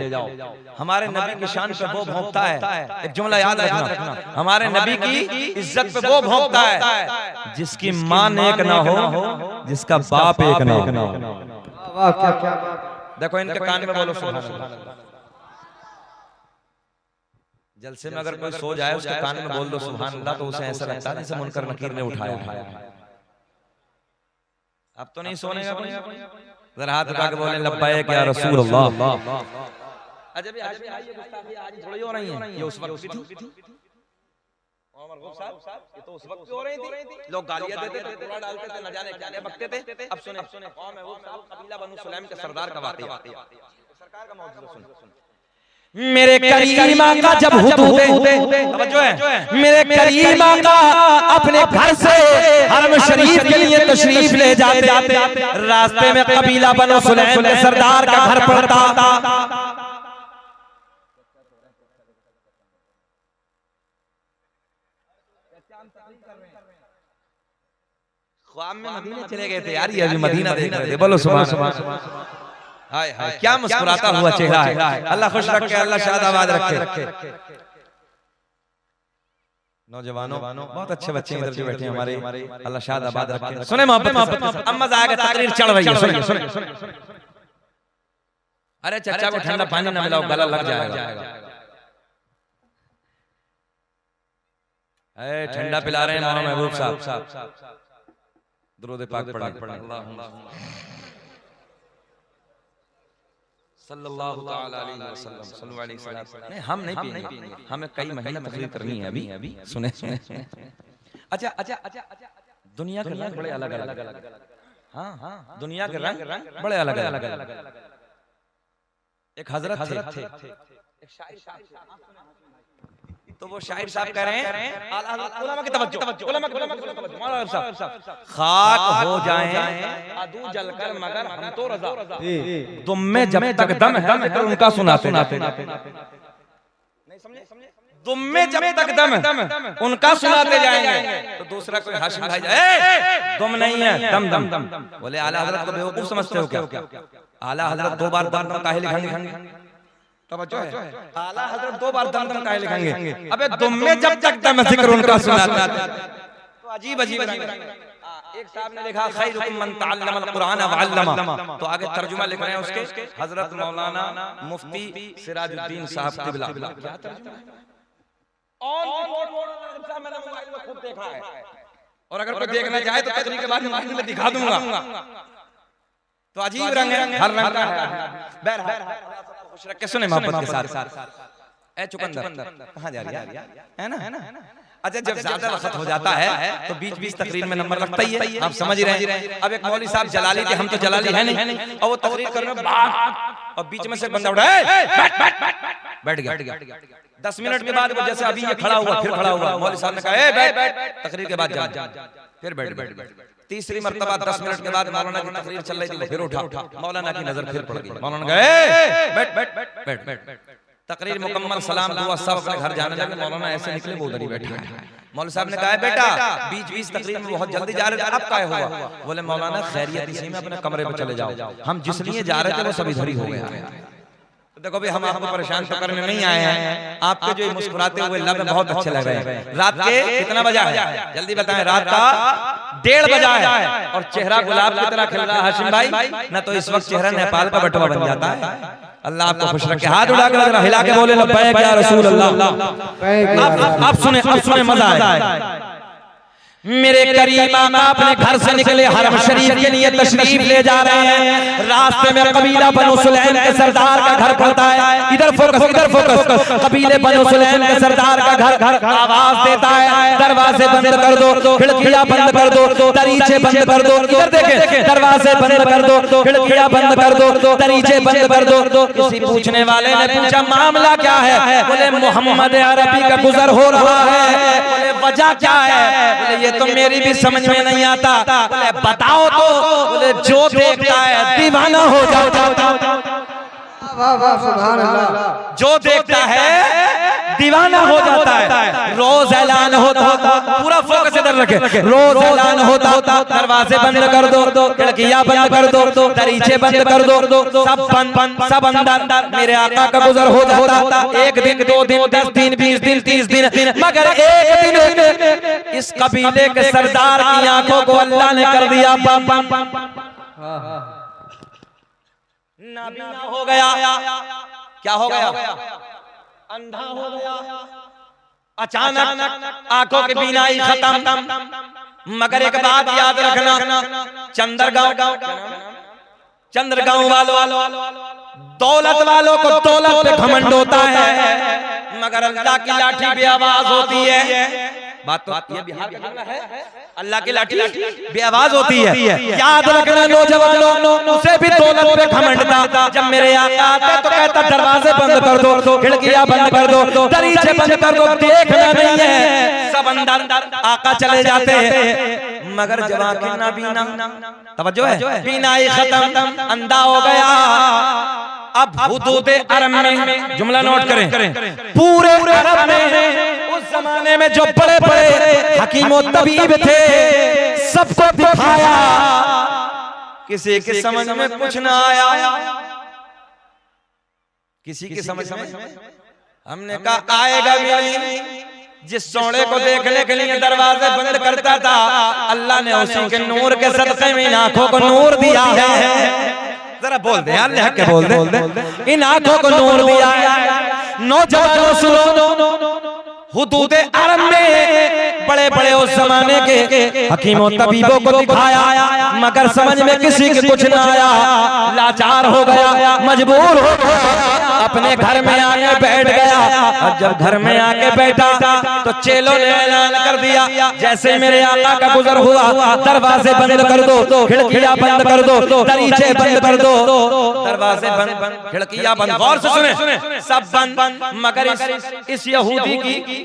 हमारे नबी की शान पे वो भौंकता है, एक जुमला याद रखना, हमारे नबी की इज्जत पे वो भौंकता है जिसकी माँ एक ना हो, जिसका बाप एक ना हो। देखो इनके कान में बोलो सुभान अल्लाह। जलसे में अगर कोई सो जाए उसके कान में बोल दो सुभान अल्लाह, तो उसे ऐसा लगता है जैसे मुनकर नकीर ने उठाया है। अब तो नहीं सोने का, जरा हाथ उठा के बोले लब्बैक या रसूल अल्लाह। आज थोड़ी हो रही है, ये उस वक्त थी। ये तो उस वक्त हो रही थी, लोग गालियां देते थे, कूड़ा डालते थे, न जाने क्या क्या बकते थे। अब सुने कौम महबूब साहब कबीला बनु सुलैम के सरदार का वाक़या, सरकार का मौजूद सुन। मेरे करीम आका जब हुदूद तवज्जो है, मेरे करीम आका अपने घर से हरम शरीफ के लिए तशरीफ ले जाते, रास्ते में कबीला बनु सुलैम के सरदार का घर पड़ता। ख्वाब में मदीने चले गए थे यार, ये अभी मदीना देख रहे थे। बोलो सुभान अल्लाह। हाय हाय क्या मुस्कुराता हुआ चेहरा है। अल्लाह खुश रखे, अल्लाह शादाबाद रखे। नौजवानों बहुत अच्छे बच्चे इधर जो बैठे हैं हमारे, अल्लाह शादाबाद रखे। सुने मोहब्बत, अब मजा आएगा, तकरीर चढ़ रही है। सुने अरे चाचा को ठंडा पानी ना मिलाओ, गला लग जाएगा। ठंडा पिला रहे हैं मौलाना महबूब साहब। दुरूद पाक पढ़ें। सल्लल्लाहु तआला अलैहि वसल्लम, सल्लल्लाहु अलैहि वसल्लम। नहीं हम नहीं पिएंगे, हमें कई महीने तकरीर करनी है अभी। सुने अच्छा, दुनिया के रंग बड़े अलग अलग। हाँ, दुनिया के रंग बड़े अलग अलग। एक हजरत थे, एक शायर साहब, तो वो शायर साहब कह रहे हैं, उलमा की तवज्जो, मौलाना साहब, खाक हो जाएं अदू जलकर मगर हम तो रज़ा, तुम में जब तक दम है उनका सुनाते। नहीं समझे? तुम में जब तक दम है उनका सुनाते जाएंगे। तो दूसरा कोई हाशिम भाई जाए, तुम नहीं है दम दम। बोले आला हजरत को बेवकूफ समझते हो क्या? आला हजरत 2 बार दम दम काहे लिखेंगे? तवज्जो है, आला हजरत 2 बार दम दम काहे लिखेंगे? अबे तुम में जब तक दम है जिक्र उनका सुनाता। तो अजीब अजीब रंग। एक साहब ने लिखा खैरुकुम मन तअल्लमल कुरान व अल्लमा, तो आगे तर्जुमा लिख रहे हैं उसके हजरत मौलाना मुफ्ती सिराजुद्दीन साहब किबला। क्या तर्जुमा है? और मैंने मोबाइल में खूब देखा है, और अगर कोई देखना चाहे तो तकरीर के बाद मोबाइल में दिखा दूंगा। तो अजीब रंग है, हर रंग का है। बहरहाल खुश रख के सुने मोहब्बत के साथ। ए चुकंदर कहां जा रही है ना? अच्छा जब ज्यादा वक्त हो जाता है तो बीच बीच तकरीर में नंबर लगता ही है, आप समझ रहे हैं। अब एक मौलवी साहब जलाली थे, हम तो जलाली है नहीं, और वो तकरीर करने और बीच में से बंदा उठा बैठ गया। 10 मिनट के बाद वो जैसे अभी ये खड़ा हुआ, फिर खड़ा हुआ। मौलवी साहब ने कहा बैठ, तकरीर के बाद जा, फिर बैठ। तीसरी मर्तबा 10 मिनट के बाद मौलाना की तकरीर चल रही थी, फिर उठा। मौलाना की नजर फिर पड़ गई। मौलाना गए बैठ। तकरीर मुकम्मल, सलाम दुआ सब अपने घर जाने लगे। मौलाना ऐसे निकले, वो उधर ही बैठे। मौलवी साहब ने कहा बेटा बीच बीच तकरीर में बहुत जल्दी जा रहे थे, अब क्या हुआ? बोले मौलाना खैरियत इसी में, अपने कमरे में चले जाओ, हम जिस लिए जा रहे थे वो सब इधर ही हो गया। देखो भाई हम आपको परेशान तो करने नहीं आए हैं, आपके जो मुस्कुराते हुए लब बहुत अच्छे लग रहे हैं। रात के कितना बजा है जल्दी बताएं? रात का 1:30 बजा है, और चेहरा गुलाब की तरह खिल रहा है हाशिम भाई। ना तो इस वक्त चेहरा नेपाल का बटुआ बन जाता है। अल्लाह आपको खुश रखे। हाथ उठा के हिला के बोले लब्बैक या रसूल अल्लाह। अब सुने मजा आएगा। मेरे करीम आका अपने घर से निकले, हरम शरीफ के लिए तशरीफ ले जा रहे हैं। रास्ते में कबीला बनु सुलैम के सरदार का घर पड़ता है। इधर फोकस। कबीले बनु सुलैम के सरदार का घर आवाज देता है, दरवाजे बंद कर दो, खिड़कियां बंद कर दो, दरीचे बंद कर दो। इधर देखें, दरवाजे बंद कर दो, खिड़कियां बंद कर दो, दरीचे बंद कर दो। किसी पूछने वाले ने पूछा मामला क्या है? बोले मोहम्मद अरबी का गुजर हो रहा है। बोले वजह क्या है? बोले ये तो मेरी भी समझ में नहीं आता। बोले बताओ तो। बोले जो देखता है दीवाना हो जाओ। जो देखता है दीवाना हो जाता है। रोज ऐलान होता, पूरा फोकस इधर रखे। रोज ऐलान होता, दरवाजे बंद कर दो, खिड़कियां बंद कर दो, दरीचे बंद कर दो, सब अंदर। मेरे आका का गुजर हो जाता। 1 दिन 2 दिन 10 दिन 20 दिन 30 दिन, मगर एक दिन इस कबीले के सरदार की आंखों को अल्लाह ने कर दिया नाबीना हो गया। क्या हो गया? अंधा हो गया। अचानक आंखों की बीनाई खत्म। मगर एक बात याद रखना, चंद्रगांव वालों, दौलत वालों को दौलत पे घमंड होता है, मगर अल्लाह की लाठी बेआवाज होती है। बात तो ये बिहार का जुमला है, अल्लाह की लाठी बेआवाज होती है। याद रखना नौजवानों, उसे भी दौलत पे घमंड था। जब मेरे आका आते तो कहता दरवाजे बंद कर दो, खिड़कियां बंद कर दो, दरीचे बंद कर दो, देखना नहीं है, सब अंदर। आका चले जाते मगर जब आंखें ना बीना, तवज्जो है, बीना ही खत्म, अंधा हो गया। अब हुदूद अरब में जुमला नोट करें, पूरे अरब में उस जमाने में जो बड़े बड़े हकीम और तबीब थे सबको दिखाया, किसी के समझ में कुछ ना आया। किसी की समझ में हमने कहा आएगा भी नहीं। जिस सोने को देखने के लिए दरवाजे बंद करता था, अल्लाह ने उसी के नूर के सदक़े में इन आंखों को नूर दिया है। जरा बोल दे यार, लिख के बोल दे, इन आंखों को नूर दिया है। नौजवानों सुनो, हुदूद अरब में बड़े बड़े उस जमाने के हकीमों तबीबों को दिखाया, मगर समझ में किसी के कुछ ना आया। लाचार हो गया, मजबूर हो गया, अपने घर में आके बैठ गया। और जब घर में आके बैठा तो चेलों ने ऐलान कर दिया, जैसे मेरे आका का गुजर हुआ, दरवाजे बंद कर दो, खिड़कियां बंद कर दो, दरीचे बंद कर दो, दरवाजे बंद, खिड़कियां बंद। गौर से सुने, सब बंद, मगर इस यहूदी की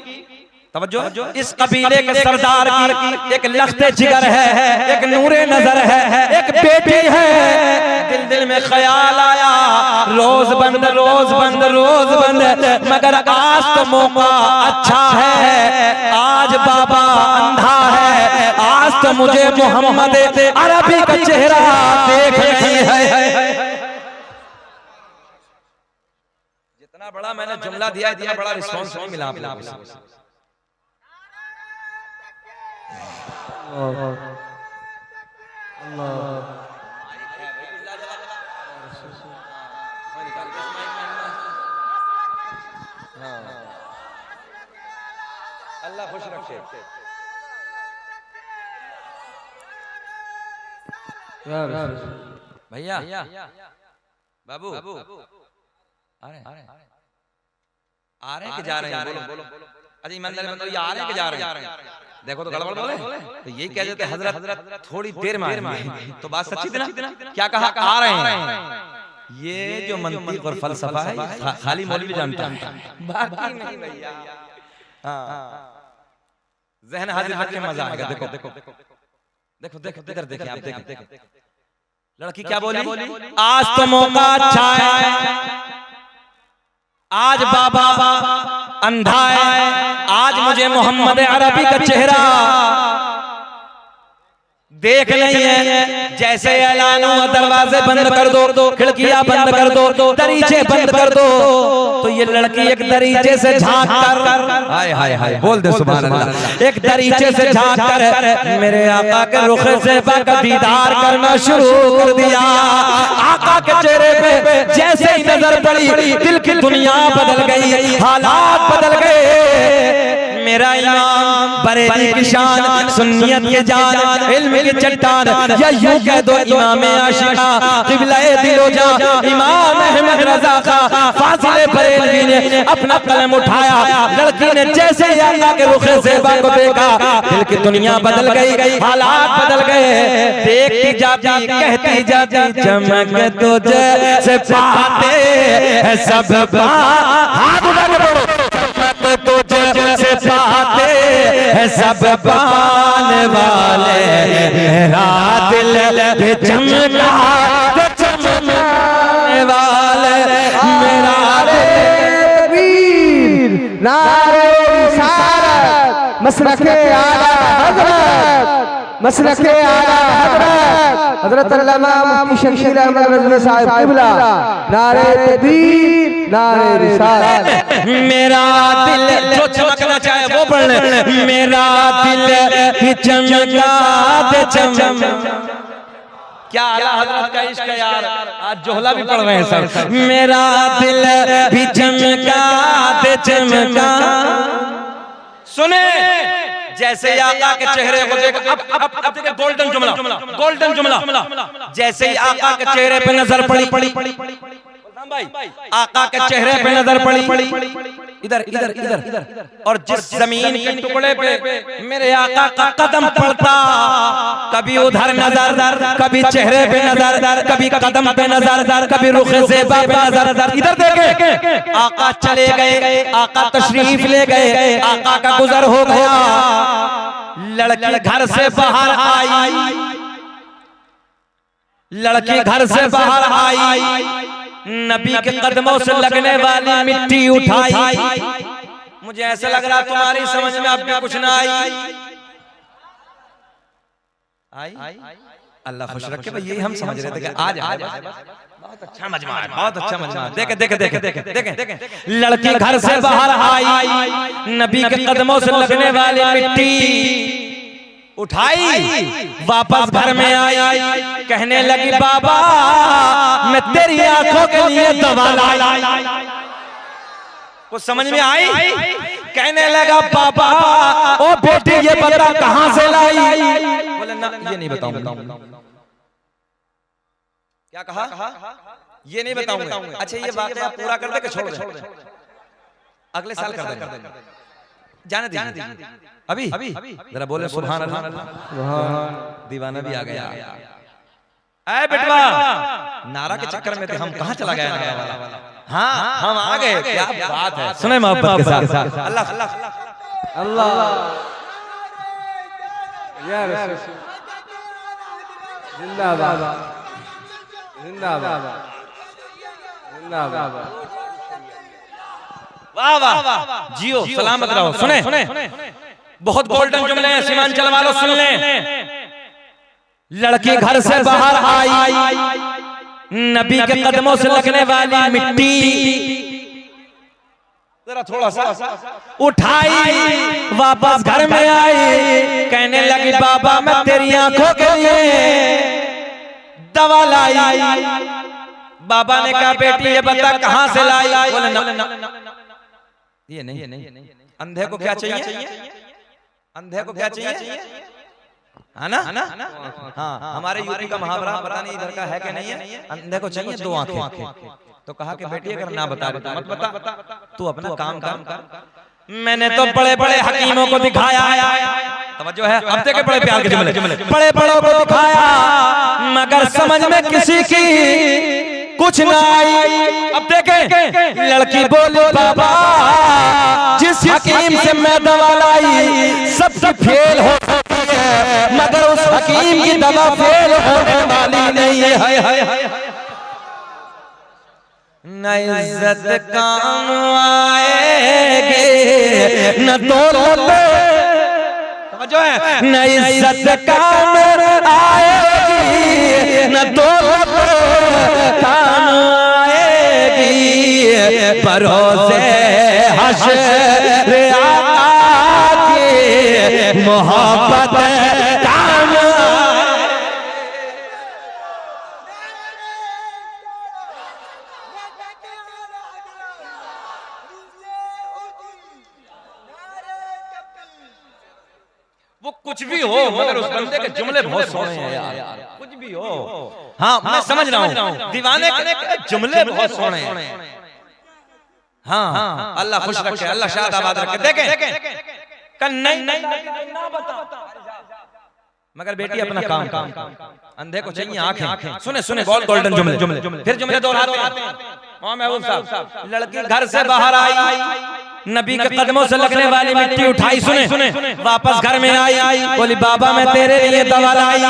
तवज्जो, इस कबीले के सरदार की एक लख्ते जिगर है, एक नूरे नजर है, एक बेटी है। दिल में ख्याल आया, रोज बंद, रोज बंद, रोज बंद, मगर आज तो मौका अच्छा है, आज बाबा अंधा है, आज तो मुझे मोहम्मद अरबी का चेहरा देख रही है। जितना बड़ा मैंने जुमला दिया, इतना बड़ा रिस्पॉन्स नहीं मिला आप लोगों से। अल्लाह खुश रखे। भैया बाबू आ रहे हैं कि जा रहे हैं? बोलो। अच्छा ईमानदारी में बताओ, ये आ रहे हैं कि जा रहे हैं? देखो तो गड़बड़ बोले तो यही कह देते हजरत थोड़ी देर में आए, तो बात सच्ची थी ना? क्या कहा? आ रहे हैं। ये जो मंतिक और फलसफा है खाली मौलवी जानता है, बाकी नहीं भैया। ज़हन हाजिर रखिए, मजा आएगा। देखो इधर देखिए, आप देखिए लड़की क्या बोली, आज तो मौका अच्छा है, आज बाबा अंधा है, आज मुझे मोहम्मद अरबी का चेहरा देख नहीं है। जैसे ऐलान हुआ दरवाजे बंद कर दो, खिड़कियां बंद कर दो, दरीचे बंद कर दो, तो ये लड़की एक दरीचे से झांक कर, हाय हाय हाय बोल दे सुभान अल्लाह, एक दरीचे से झांक कर मेरे आका के रुख से का दीदार करना शुरू कर दिया। आका के चेहरे पे जैसे ही नजर पड़ी, दिल की दुनिया बदल गई, हालात बदल गए। मेरा इमाम बरेली की शान, सुन्नियत के जान, इल्म की चट्टान, या यूं कह दो इमाम आशिका, क़िबला-ए दिलो जान, इमाम अहमद रज़ा खां फाज़िल बरेलवी ने अपना कलम उठाया। लड़की ने जैसे ही आका के रुख ज़ेबा को देखा, दिल की दुनिया बदल गई, हालात बदल गए। देखती जाती, कहती जाती, चमक तुझे से पाते हैं सब, हाथ उठा के बोलो, तुझे से पाते हैं सब पाने वाले, मेरा दिल चमका चमकाने वाले, मेरा तकबीर, नारे रिसालत, मसलके आला हज़रत, मसलके आला हज़रत, हज़रत अल्लामा मुफ्ती शमशीर अहमद रज़वी साहब क़िबला, नारे तकबीर, नारे रिसालत। मेरा दिल जो चमकना चाहे वो पढ़ ले, मेरा दिल चमका दे चम। क्या आला हज़रत का इश्क है यार, आज जोहला भी पढ़ रहे हैं सब। मेरा दिल भी चमका दे चमका। सुने, जैसे आका के चेहरे को देखो, अब देखिए गोल्डन जुमला, जैसे ही आका के चेहरे पे नजर पड़ी, भाई आका के चेहरे पे नजर पड़ी, इधर इधर इधर, और जिस जमीन के टुकड़े पे मेरे आका का कदम पड़ता, कभी उधर नजर, कभी चेहरे पे नजर, कभी कदम पे नजर, कभी रुखे ज़ेबा पे नजर। इधर देखे, आका चले गए, आका तशरीफ ले गए, आका का गुजर हो गया। लड़की घर से बाहर आई, लड़की घर से बाहर आई, नबी के कदमों से लगने वाली मिट्टी उठाई। मुझे ऐसा लग रहा तुम्हारी समझ में अब भी कुछ ना आई। अल्लाह खुश रखे भाई, यही हम समझ रहे थे कि आज बहुत अच्छा मजमा है, बहुत अच्छा मजमा है। देखे देखे देखे देखे देखे, लड़की घर से बाहर आई, नबी के कदमों से लगने वाली मिट्टी उठाई, वापस घर में आई, कहने लगी बाबा मैं तेरी आंखों के लिए दवा लाई। कुछ समझ में आई? कहने लगा बाबा ओ बेटी ये बता कहां से लाई? बोले ना ये नहीं बताऊंगा। क्या कहा? ये नहीं बताऊंगा। अच्छा ये बात आप पूरा कर दे कि छोड़ दे? अगले साल कर देंगे, जाने दीजिए। अभी जरा बोले सुभान अल्लाह। दीवाना भी आ गया। ऐ बेटवा, नारा के चक्कर में थे हम, कहां चला गया नारा वाला? हाँ हम आ गए। क्या बात है, सुने मोहब्बत के साथ। अल्लाह अल्लाह या रसूल जिंदाबाद जिंदाबाद जिंदाबाद। वाह वाह जियो सलामत रहो। सुने बहुत गोल्डन जुमले हैं, सीमांचल वालों सुन लें। लड़की घर से बाहर आई, नबी के कदमों से लगने वाली मिट्टी जरा थोड़ा सा उठाई, वापस घर में आई, कहने लगी बाबा मैं तेरी आंखों के लिए दवा लाई। बाबा ने कहा बेटी ये बता कहां से लाई? बोले ना ये नहीं। अंधे को क्या चाहिए? अंधे को क्या चाहिए? है ना? हाँ हमारे यूपी का मुहावरा, पता नहीं इधर का है कि नहीं है, अंधे को चाहिए दो आंखें। तो कहा कि बेटी अगर ना बता रहे तो मत बता, तू अपना काम कर। मैंने तो बड़े बड़े हकीमों को दिखाया, तवज्जो है, अब देखे बड़े प्यार के जुमले, बड़े बड़ों को दिखाया मगर समझ में किसी की कुछ ना आई। अब देखे लड़की बोली बाबा जिस हकीम से मैं दवा लाई सबसे फेल हो सकती है, मगर उस हकीम की दवा फेल होने वाली नहीं है। न इज्जत काम आएगी न दौलत, जो है न इज्जत काम आएगी न दौलत काम आएगी, परोसे हश्र आका की मोहब्बत काम। वो कुछ भी हो मगर उस बंदे के जुमले बहुत सोने हैं यार, कुछ भी हो। हाँ मैं समझ रहा हूँ, दीवाने के जुमले बहुत सोने हैं। हाँ अल्लाह खुश रखे, अल्लाह शाद आबाद रखे। देखें नहीं ना बता, मगर बेटी अपना काम। अंधे को चाहिए आंखें। सुने सुने बहुत गोल्डन जुमले, फिर जुमले दोहराते हैं। महबूब साहब लड़की घर से बाहर आई, नबी के कदमों से लगने वाली मिट्टी उठाई, सुने वापस घर में आई, बोली बाबा मैं तेरे लिए दवा लाई।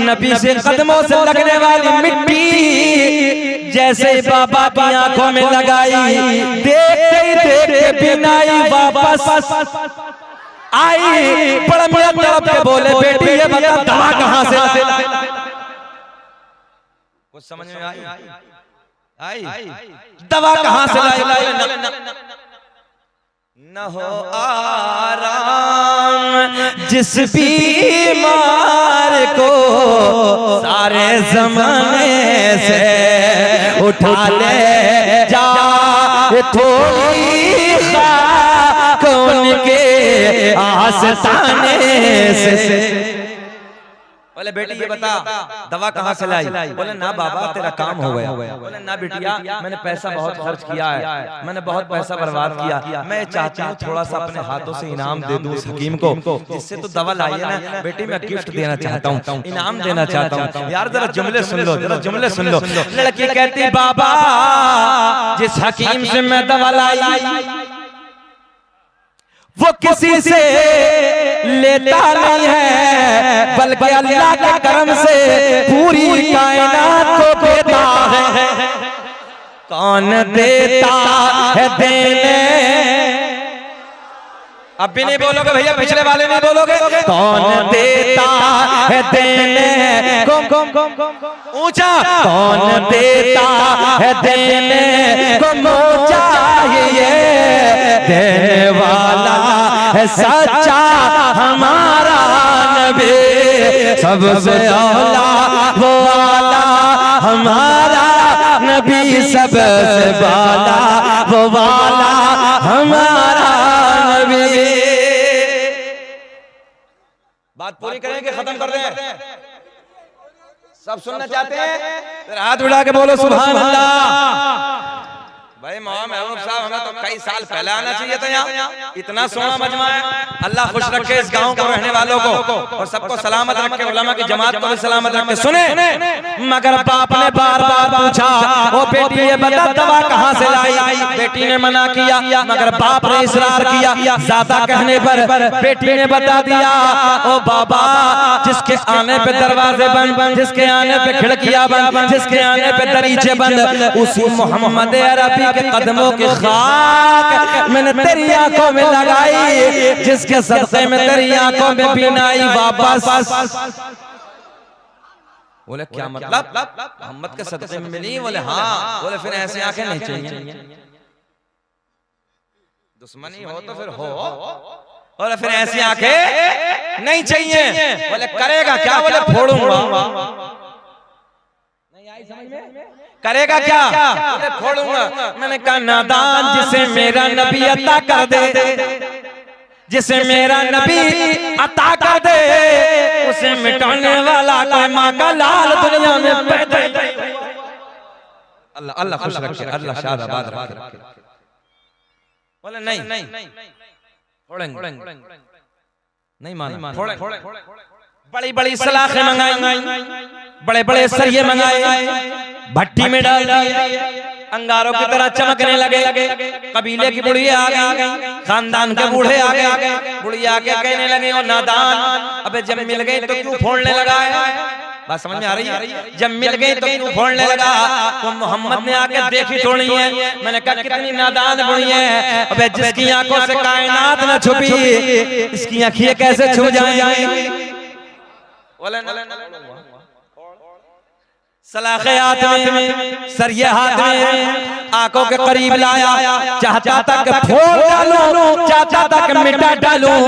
नबी से कदमों से लगने वाली मिट्टी जैसे ही बाबा की आंखों में लगाई, देखते ही देखते बिनाई वापस आई। बड़ा मियां तरफ के बोले बेटी ये बता दवा कहां से लाई? कुछ समझ में आई? दवा कहां से लाई? न हो आराम जिस बीमार को सारे जमाने से उठा ले जा, थोड़ी खाक उनके आस्ताने से। बोले बेटी ये बता दवा कहाँ से लाई? बोले ना बाबा तेरा काम हो गया। बोले ना बेटिया मैंने पैसा बहुत खर्च किया है, मैंने बहुत पैसा बर्बाद किया, मैं चाहती हूँ थोड़ा सा अपने हाथों से इनाम दे दूं उस हकीम को जिससे तो दवा लाई है ना बेटी, मैं गिफ्ट देना चाहता हूँ, इनाम देना चाहता हूँ। यार जरा जुमले सुन लो, जरा जुमले सुन लो। लड़की कहती बाबा जिस हकीम से मैं दवा लाई वो किसी से लेता नहीं है बल्कि अल्लाह के करम से पूरी कायनात को देता है। कौन देता है देने? अब भी नहीं बोलोगे भैया, पिछले वाले नहीं बोलोगे। कौन देता है देने को ऊंचा? कौन देता है देने को चाहिए? देने वाला है सच्चा हमारा नबी, सबसे औला वो वाला हमारा नबी, सबसे वाला वो वाला हमारा नबी। बात पूरी करेंगे, खत्म कर दें? सब सुनना चाहते हैं? फिर हाथ उठा के बोलो सुभान अल्लाह। भाई महबूब साहब हमें तो कई साल पहले आना चाहिए था यहाँ। इतना सोना मजमा है। अल्लाह खुश रखे इस गांव को, रहने वालों को, और सबको सलामत रखे, उलमा की जमात को भी सलामत रखे। सुने मगर बाप ने बार बार पूछा ओ बेटी ये बता दवा कहाँ से लाई? बेटी ने मना किया मगर बाप ने इसरार किया। ज्यादा कहने पर बेटी ने बता दिया ओ बाबा जिसके आने पे दरवाजे बंद, जिसके आने पे खिड़कियां बंद, जिसके आने पे दरीचे बंद, उसी मोहम्मद अरबी के कदमों की खाक मैंने तेरी आंखों में लगाई, जिसके सदक़े में तेरी आंखों में बीनाई वापस। बोले क्या मतलब? मोहम्मद के सदक़े में मिली? बोले हाँ। बोले फिर ऐसे आंखें नहीं चाहिए, दुश्मनी हो तो फिर हो, और फिर ऐसी आंखें नहीं चाहिए। बोले करेगा क्या? बोले फोड़ूंगा। नहीं आई समझ में? करेगा क्या? बोले फोड़ूंगा। मैंने कहा नादान जिसे मेरा नबी अता कर दे, जिसे मेरा नबी अता कर दे, उसे मिटाने वाला कोई माँ का लाल दुनिया में पैदा नहीं हुआ। अल्लाह अल्लाह खुश रखे, अल्लाह शाद आबाद रखे। बोले नहीं फोड़ेंगे, नहीं माना, फोड़ेंगे। बड़ी बड़ी सलाखें मंगाई, बड़े बड़े सरिये मंगाए, भट्टी में डाल दिए, अंगारों की तरह चमकने लगे। कबीले की बुढ़िया आ गई, खानदान के बूढ़े आ गए। बुढ़िया आके कहने लगे ओ नादान अबे जब मिल गई तो क्यों फोड़ने लगा है? बात समझ में आ रही है? जब मिल गई तो क्यों फोड़ने लगा? तो मोहम्मद ने आके देखी थोड़ी है। मैंने कहा कितनी नादान बुढ़ी है, अबे जिसकी आंखों से कायनात न छुपी इसकी आंखें कैसे छुप जाएंगी? सलाखे हाथ में, सरिये हाथ में, आंखों के करीब लाया, चाहता था कि फोड़ डालूं, चाहता था कि मिटा डालूं,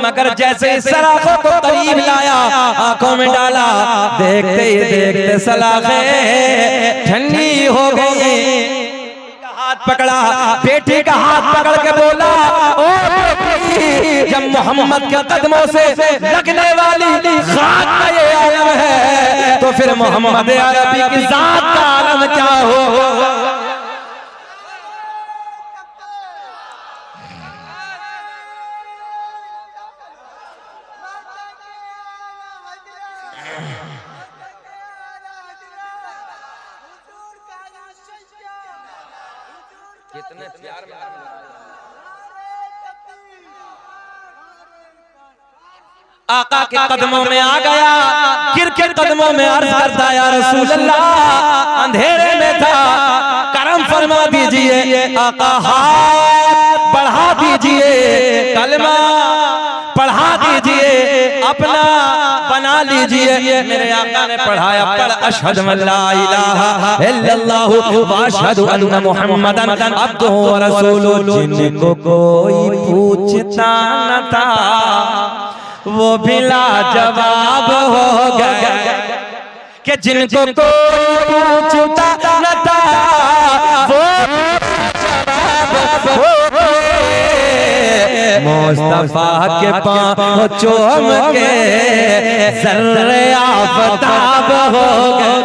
मगर जैसे ही सलाखों को करीब लाया, आंखों में डाला, देखते ही देखते सलाखे ठंडी हो गई। हाथ पकड़ा, बेटी का हाथ पकड़ के बोला ओ बेटी, जब मोहम्मद के कदमों से लगने वाली खाक का ये आलम है तो फिर मोहम्मद अरबी की जात का आलम क्या हो? कितने प्यार में आका के कदमों में आ गया, गिर के कदमों में अर्ज करता या रसूल अल्लाह, अंधेरे में था, करम फरमा दीजिए, आका हाथ बढ़ा दीजिए, कलमा पढ़ा दीजिए, अपना बना लीजिए। मेरे आका ने पढ़ाया, पढ़ अशहदु अल्ला इलाहा इल्लल्लाहु व अशहदु अन्ना मुहम्मदन अब्दुहु व रसूलुहु। जिनको कोई पूछता न था वो भी लाजवाब हो गया, कि जिनको कोई पूछता न था वो जवाब हो गए। मुस्तफा के पाँव चूम के ज़र्रे आफ़ताब हो गए।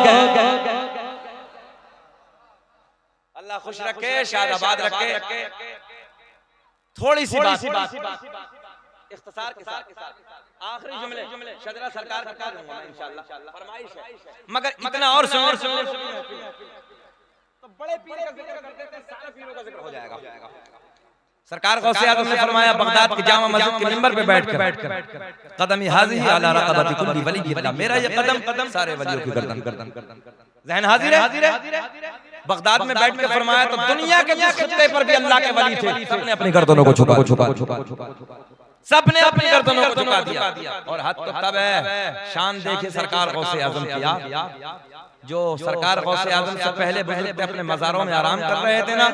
अल्लाह खुश रखे, शादाबाद रखे। थोड़ी सी बात इख्तिसार के साथ आखिरी जुमले शजरा सरकार का कर दूंगा मैं इंशाअल्लाह, फरमाइश है, मगर इतना और सुन तो बड़े पीर का जिक्र कर देते हैं, सारे पीरों का जिक्र हो जाएगा। सरकार गौसे आज़म ने फरमाया बगदाद की जामा मस्जिद के मिंबर पे बैठकर कदमी हाज़िर अला रक़बति कुल्ली वली, मेरा ये कदम सारे वलियों की गर्दन ज़हन हाजिर है। बगदाद में बैठ के फरमाया तो दुनिया के जिस खित्ते पर भी अल्लाह के वली थे सबने अपनी गर्दनों को झुका सबने अपनी गर्दनों को झुका दिया। और हद तो तब है, शान देखिए सरकार गौसे आज़म की, जो सरकार गौसे आज़म से पहले बुजुर्ग अपने मज़ारों में आराम कर रहे थे ना,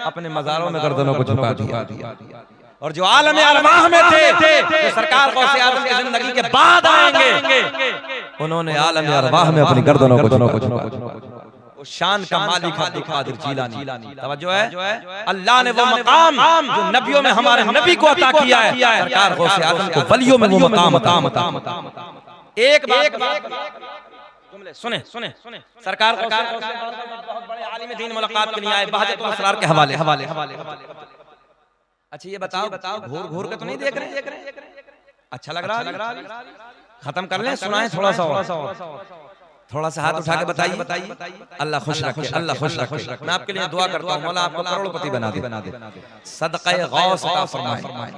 अपने मज़ारों में गर्दनों को झुका दिया। और जो आलम अरवाह में थे तो सरकार गौसे आज़म की जिंदगी के बाद आएंगे, उन्होंने आलम अरवाह में अपनी गर्दनों को झुका। उस शान का मालिक अब्दुल कादिर जीलानी। तवज्जो है, अल्लाह ने वो मकाम जो नबियों में हमारे नबी को अता किया है, सरकार गौसे आज़म को वलियों में वो मकाम अता। एक बात सुने सरकार गौसे आज़म बहुत बड़े आलिम दीन मुलाकात के लिए आए बहजत असरार के हवाले। अच्छा ये बताओ घूर के तो नहीं देख रहे? अच्छा लग रहा है? खत्म कर लें, सुनाएं थोड़ा सा हाथ उठा के बताइए। अल्लाह खुश रखे, अल्लाह खुश रखे। मैं आपके लिए दुआ करता हूँ, मौला आपको करोड़पति बना दे, सदक़े गौस अता फरमाए।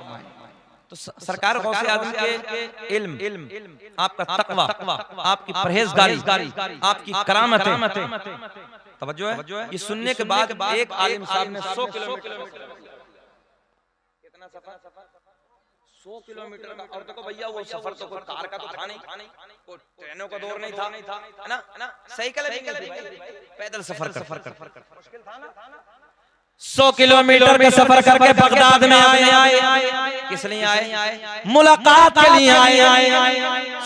तो सरकार गौसे आज़म के इल्म, आपका तक़वा, आपकी परहेज़गारी, आपकी करामतें, तवज्जो है, ये सुनने के बाद एक आलिम साहब ने 100 किलोमीटर, कितना सफर, 100 किलोमीटर का। और देखो भैया वो सफर तो कोई कार का तो था नहीं, कोई ट्रेनों का दौर नहीं था, है ना, साइकिल भी नहीं थी, पैदल सफर कर मुश्किल था ना। 100 किलोमीटर का सफर करके बगदाद में आए। किस लिए आए? मुलाकात के लिए आए।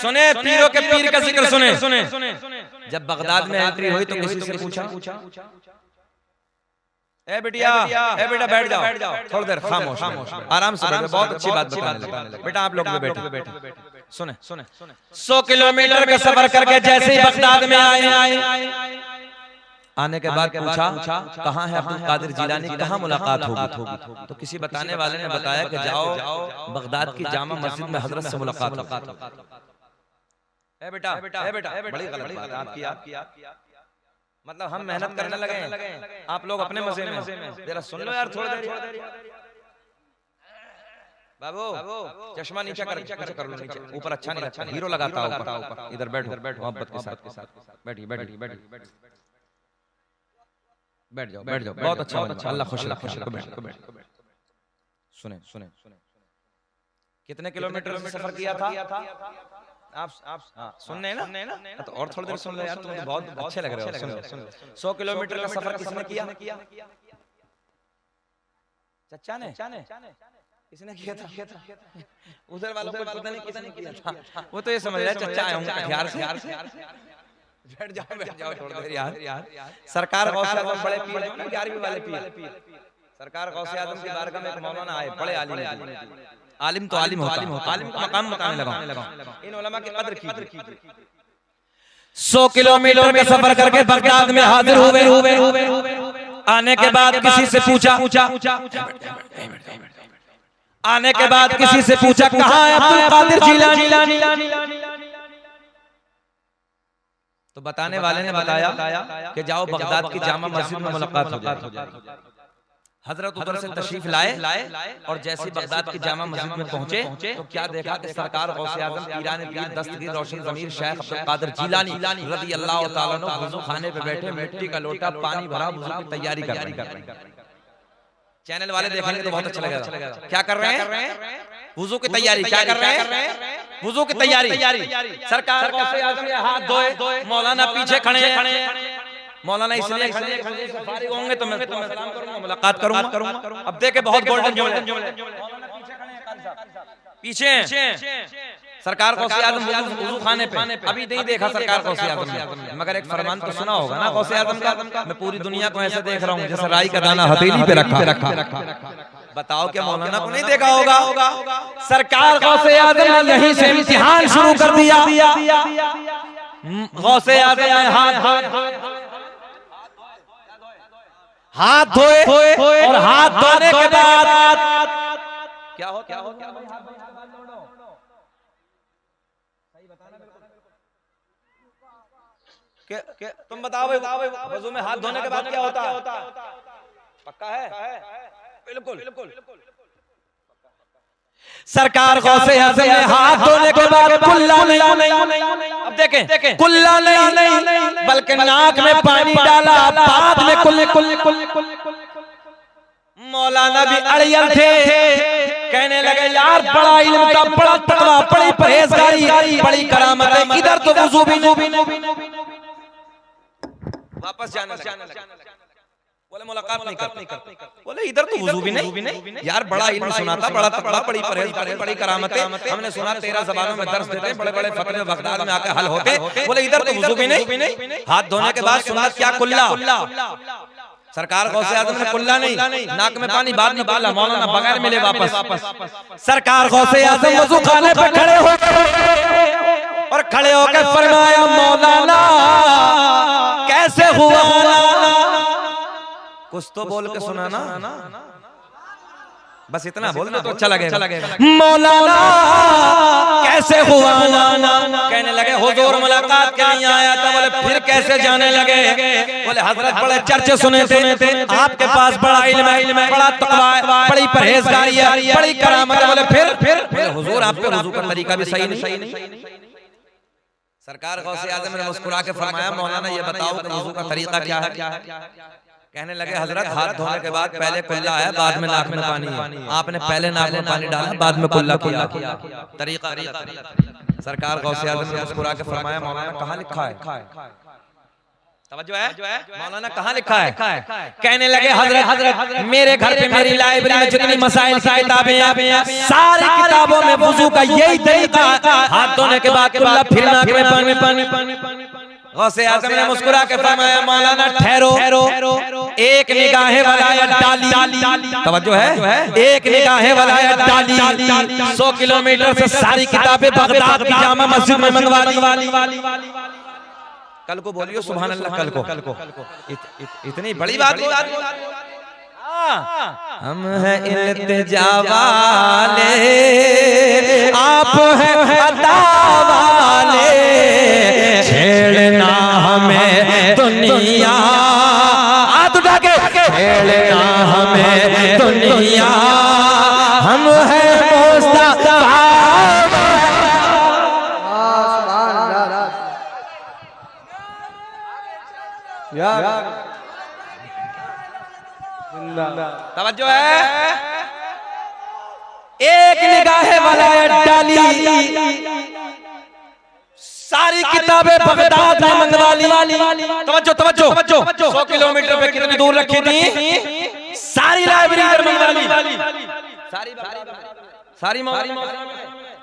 सुने पीरों के पीर का जिक्र सुने। जब बगदाद में एंट्री हुई तो किसी से पूछा, ए बेटा बैठ जाओ, थोड़ी देर खामोश आराम से बैठो, बहुत अच्छी बात बताने लगा। बेटा आप लोग भी बैठो। सुने 100 किलोमीटर का सफर करके जैसे ही बगदाद में आए, आने के बाद पूछा कहाँ है अब्दुल कादिर जीलानी, कहाँ मुलाकात होगी? तो किसी बताने वाले ने बताया कि जाओ बगदाद की जामा मस्जिद में हजरत से मुलाकात हो। बेटा बड़ी गलत बात है आपकी। मतलब हम मेहनत करने लगे, आप लोग अपने मजे में। जरा सुन लो यार थोड़ी देर। बाबू चश्मा नीचे कर लो, नीचे ऊपर अच्छा नहीं लगता, हीरो लगाता है ऊपर। इधर बैठो मोहब्बत के साथ बैठिए, बैठ जाओ। बहुत अच्छा, अल्लाह खुश रखे। सुने कितने किलोमीटर सफर किया था आप सुनने ना? तो और थोड़ी देर सुन लो यार, तुम्हें बहुत अच्छे लग रहे हो। सुन 100 किलोमीटर का सफर किसने किया? चचा ने। किसने किया था? उधर वालों को पता नहीं किसने किया था। वो तो ये समझ रहे चचा आए होंगे कटिहार से। बैठ जाओ थोड़ी देर यार। सरकार गौसे आज़म बड़े पीर, 11वीं वाले पीर, सरकार गौसे आज़म की बारगाह में एक मौलाना आए, बड़े आलिम तो आलिम होता है, आलिम को मकाम बताने लगा। इन उलमा की कदर कीजिए। 100 किलोमीटर का सफर करके बगदाद में हाजिर हुए। आने के बाद किसी से पूछा कहाँ है अब्दुल कादिर जीलानी? तो बताने वाले ने बताया कि जाओ बगदाद की जामा मस्जिद में मुलाकात हो जाएगी। हजरत उधर से तशरीफ लाए और जैसे बगदाद की जामा मस्जिद में पहुंचे तो क्या देखा कि सरकार गौसे आज़म पीराने पीर दस्तगीर रोशन ज़मीर शेख अब्दुल कादिर जीलानी रज़ी अल्लाह तआला अन्हु वुज़ू खाने पे बैठे, मिट्टी का लोटा पानी भरा वुज़ू की तैयारी कर रहे हैं। चैनल वाले देखेंगे तो बहुत अच्छा लगेगा। क्या कर रहे हैं? वुज़ू की तैयारी। क्या कर रहे हैं? वुज़ू की तैयारी। सरकार गौसे आज़म के हाथ धोए, मौलाना पीछे खड़े हैं। मौलाना इसलिए फारिग होंगे तो मैं तुम्हें सलाम करूंगा, मुलाकात करूंगा। अब देखे बहुत गोल्डन जुमले। पीछे सरकार गौसे आज़म वुज़ू खाने पे, अभी नहीं देखा सरकार गौसे आज़म ने, मगर एक फरमान तो सुना होगा ना गौसे आज़म का, मैं पूरी दुनिया को ऐसे देख रहा हूँ जैसे राई का दाना हथेली पे रखा। बताओ क्या मौलाना को नहीं देखा होगा? सरकार गौसे आज़म ने यहीं से इम्तिहान शुरू कर दिया। गौसे आज़म ने हाथ धोए और हाथ धोने के बाद क्या हो तुम बताओ वजू में हाथ धोने के बाद क्या होता है? पक्का है? बिल्कुल। सरकार गौसे आज़म ने हाथ धोने के बाद कुल्ला नहीं, अब देखें कुल्ला नहीं बल्कि नाक में पानी डाला, बाद में कुल्ले। मौलाना भी अड़ियल थे, कहने लगे यार बड़ा इल्म था, बड़ा तकवा, बड़ी परहेजगारी, बड़ी करामत है, इधर तो वुजू भी नहीं। वापस जाने लगे। बोले मुलाकात नहीं करते। बोले इधर तो वुजू भी नहीं। यार बड़ा इल्म सुना था, बड़ा तकवा, बड़ी परहेजगारी, बड़ी करामत है, हमने सुना 13 ज़बानों में दर्स देते, बड़े फतवे बगदाद में आके हल होते। बोले इधर तो वुजू भी नहीं। हाथ धोने के बाद सुना क्या कुल्ला। सरकार गौसे आज़म ने कुल्ला नहीं, नाक में पानी बाद में डाला, मौलाना बगैर मिले वापस। सरकार गौसे आज़म वुजू खाने पे खड़े हो गए और खड़े होकर फरमाया मौलाना कैसे हुआ? कुछ तो बोल के सुनाना, बस इतना बोलना तो अच्छा लगेगा। मौलाना कैसे हुआ? कहने लगे हुजूर मुलाकात के लिए आया था। बोले फिर कैसे जाने लगे? बोले हजरत बड़े चर्चे सुने थे, आपके पास बड़ा इल्म है, बड़ा तकवा है, बड़ी परहेजगारी है, बड़ी करामत है। बोले फिर हुजूर आपके वुजू का तरीका भी सही नहीं। सरकार गौसे आज़म ने मुस्कुरा के फरमाया मौलाना ये बताओ कि वुजू का तरीका क्या है? कहने लगे हजरत हाथ धोने के बाद पहले कुल्ला है, बाद में नाक में पानी है। आपने पहले नाक में पानी डाला, बाद में कुल्ला किया। तरीका। सरकार गौसे आज़म ने मुस्कुरा के फरमाया मौलाना कहाँ लिखा है? तवज्जो है? मौलाना कहाँ लिखा है? कहने लगे हजरत मेरे घर पे मेरी लाइब्रेरी में जितनी मसाइल की किताबें हैं, सारी किताबों में वुजू का यही तरीका, हाथ धोने के बाद कुल्ला, फिर नाक में पानी। गौसे आज़म ने मुस्कुरा के फरमाया मौलाना ठहरो, एक निगाहे वलायत डाली। तवज्जो है? एक निगाहे वलायत डाली, 100 किलोमीटर से सारी किताबें बगदाद की जामा मस्जिद में मंगवा ली। कल को बोलियो सुभान अल्लाह, कल को इतनी बड़ी बात। हम हैं इल्तिजा वाले, आप हैं अता वाले, छेड़ना हमें दुनिया, हाथ उठा के छेड़ना हमें दुनिया, हम हैं मुस्तफा। तवज्जो है? एक निगाहे वलायत डाली, सारी किताबें बगदाद में मंगवा ली। तवज्जो 100 किलोमीटर पे कितनी दूर रखी थी? सारी लाइब्रेरी मंगवा ली। सारी मौलाना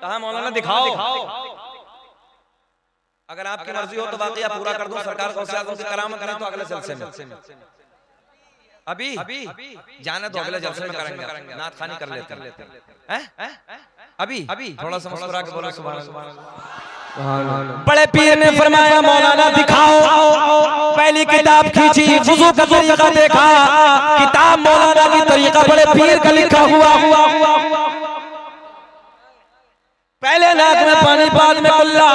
कहा मौलाना दिखाओ। अगर आपकी मर्जी हो तो वाकया पूरा कर दूं। सरकार गौसे आज़म की करामत करें तो अगले जलसे में। अभी जाना तो अगले जलसे में करेंगे, नात खानी कर लेते हैं। अभी थोड़ा सा मुस्कुरा के बोलो सुभान अल्लाह। बड़े पीर ने फरमाया मौलाना दिखाओ। पहली किताब खींची, वुजू का तरीका देखा, किताब मौलाना की तरीका बड़े पीर का लिखा हुआ। पहले नाक में पानी, बाद में कुल्ला।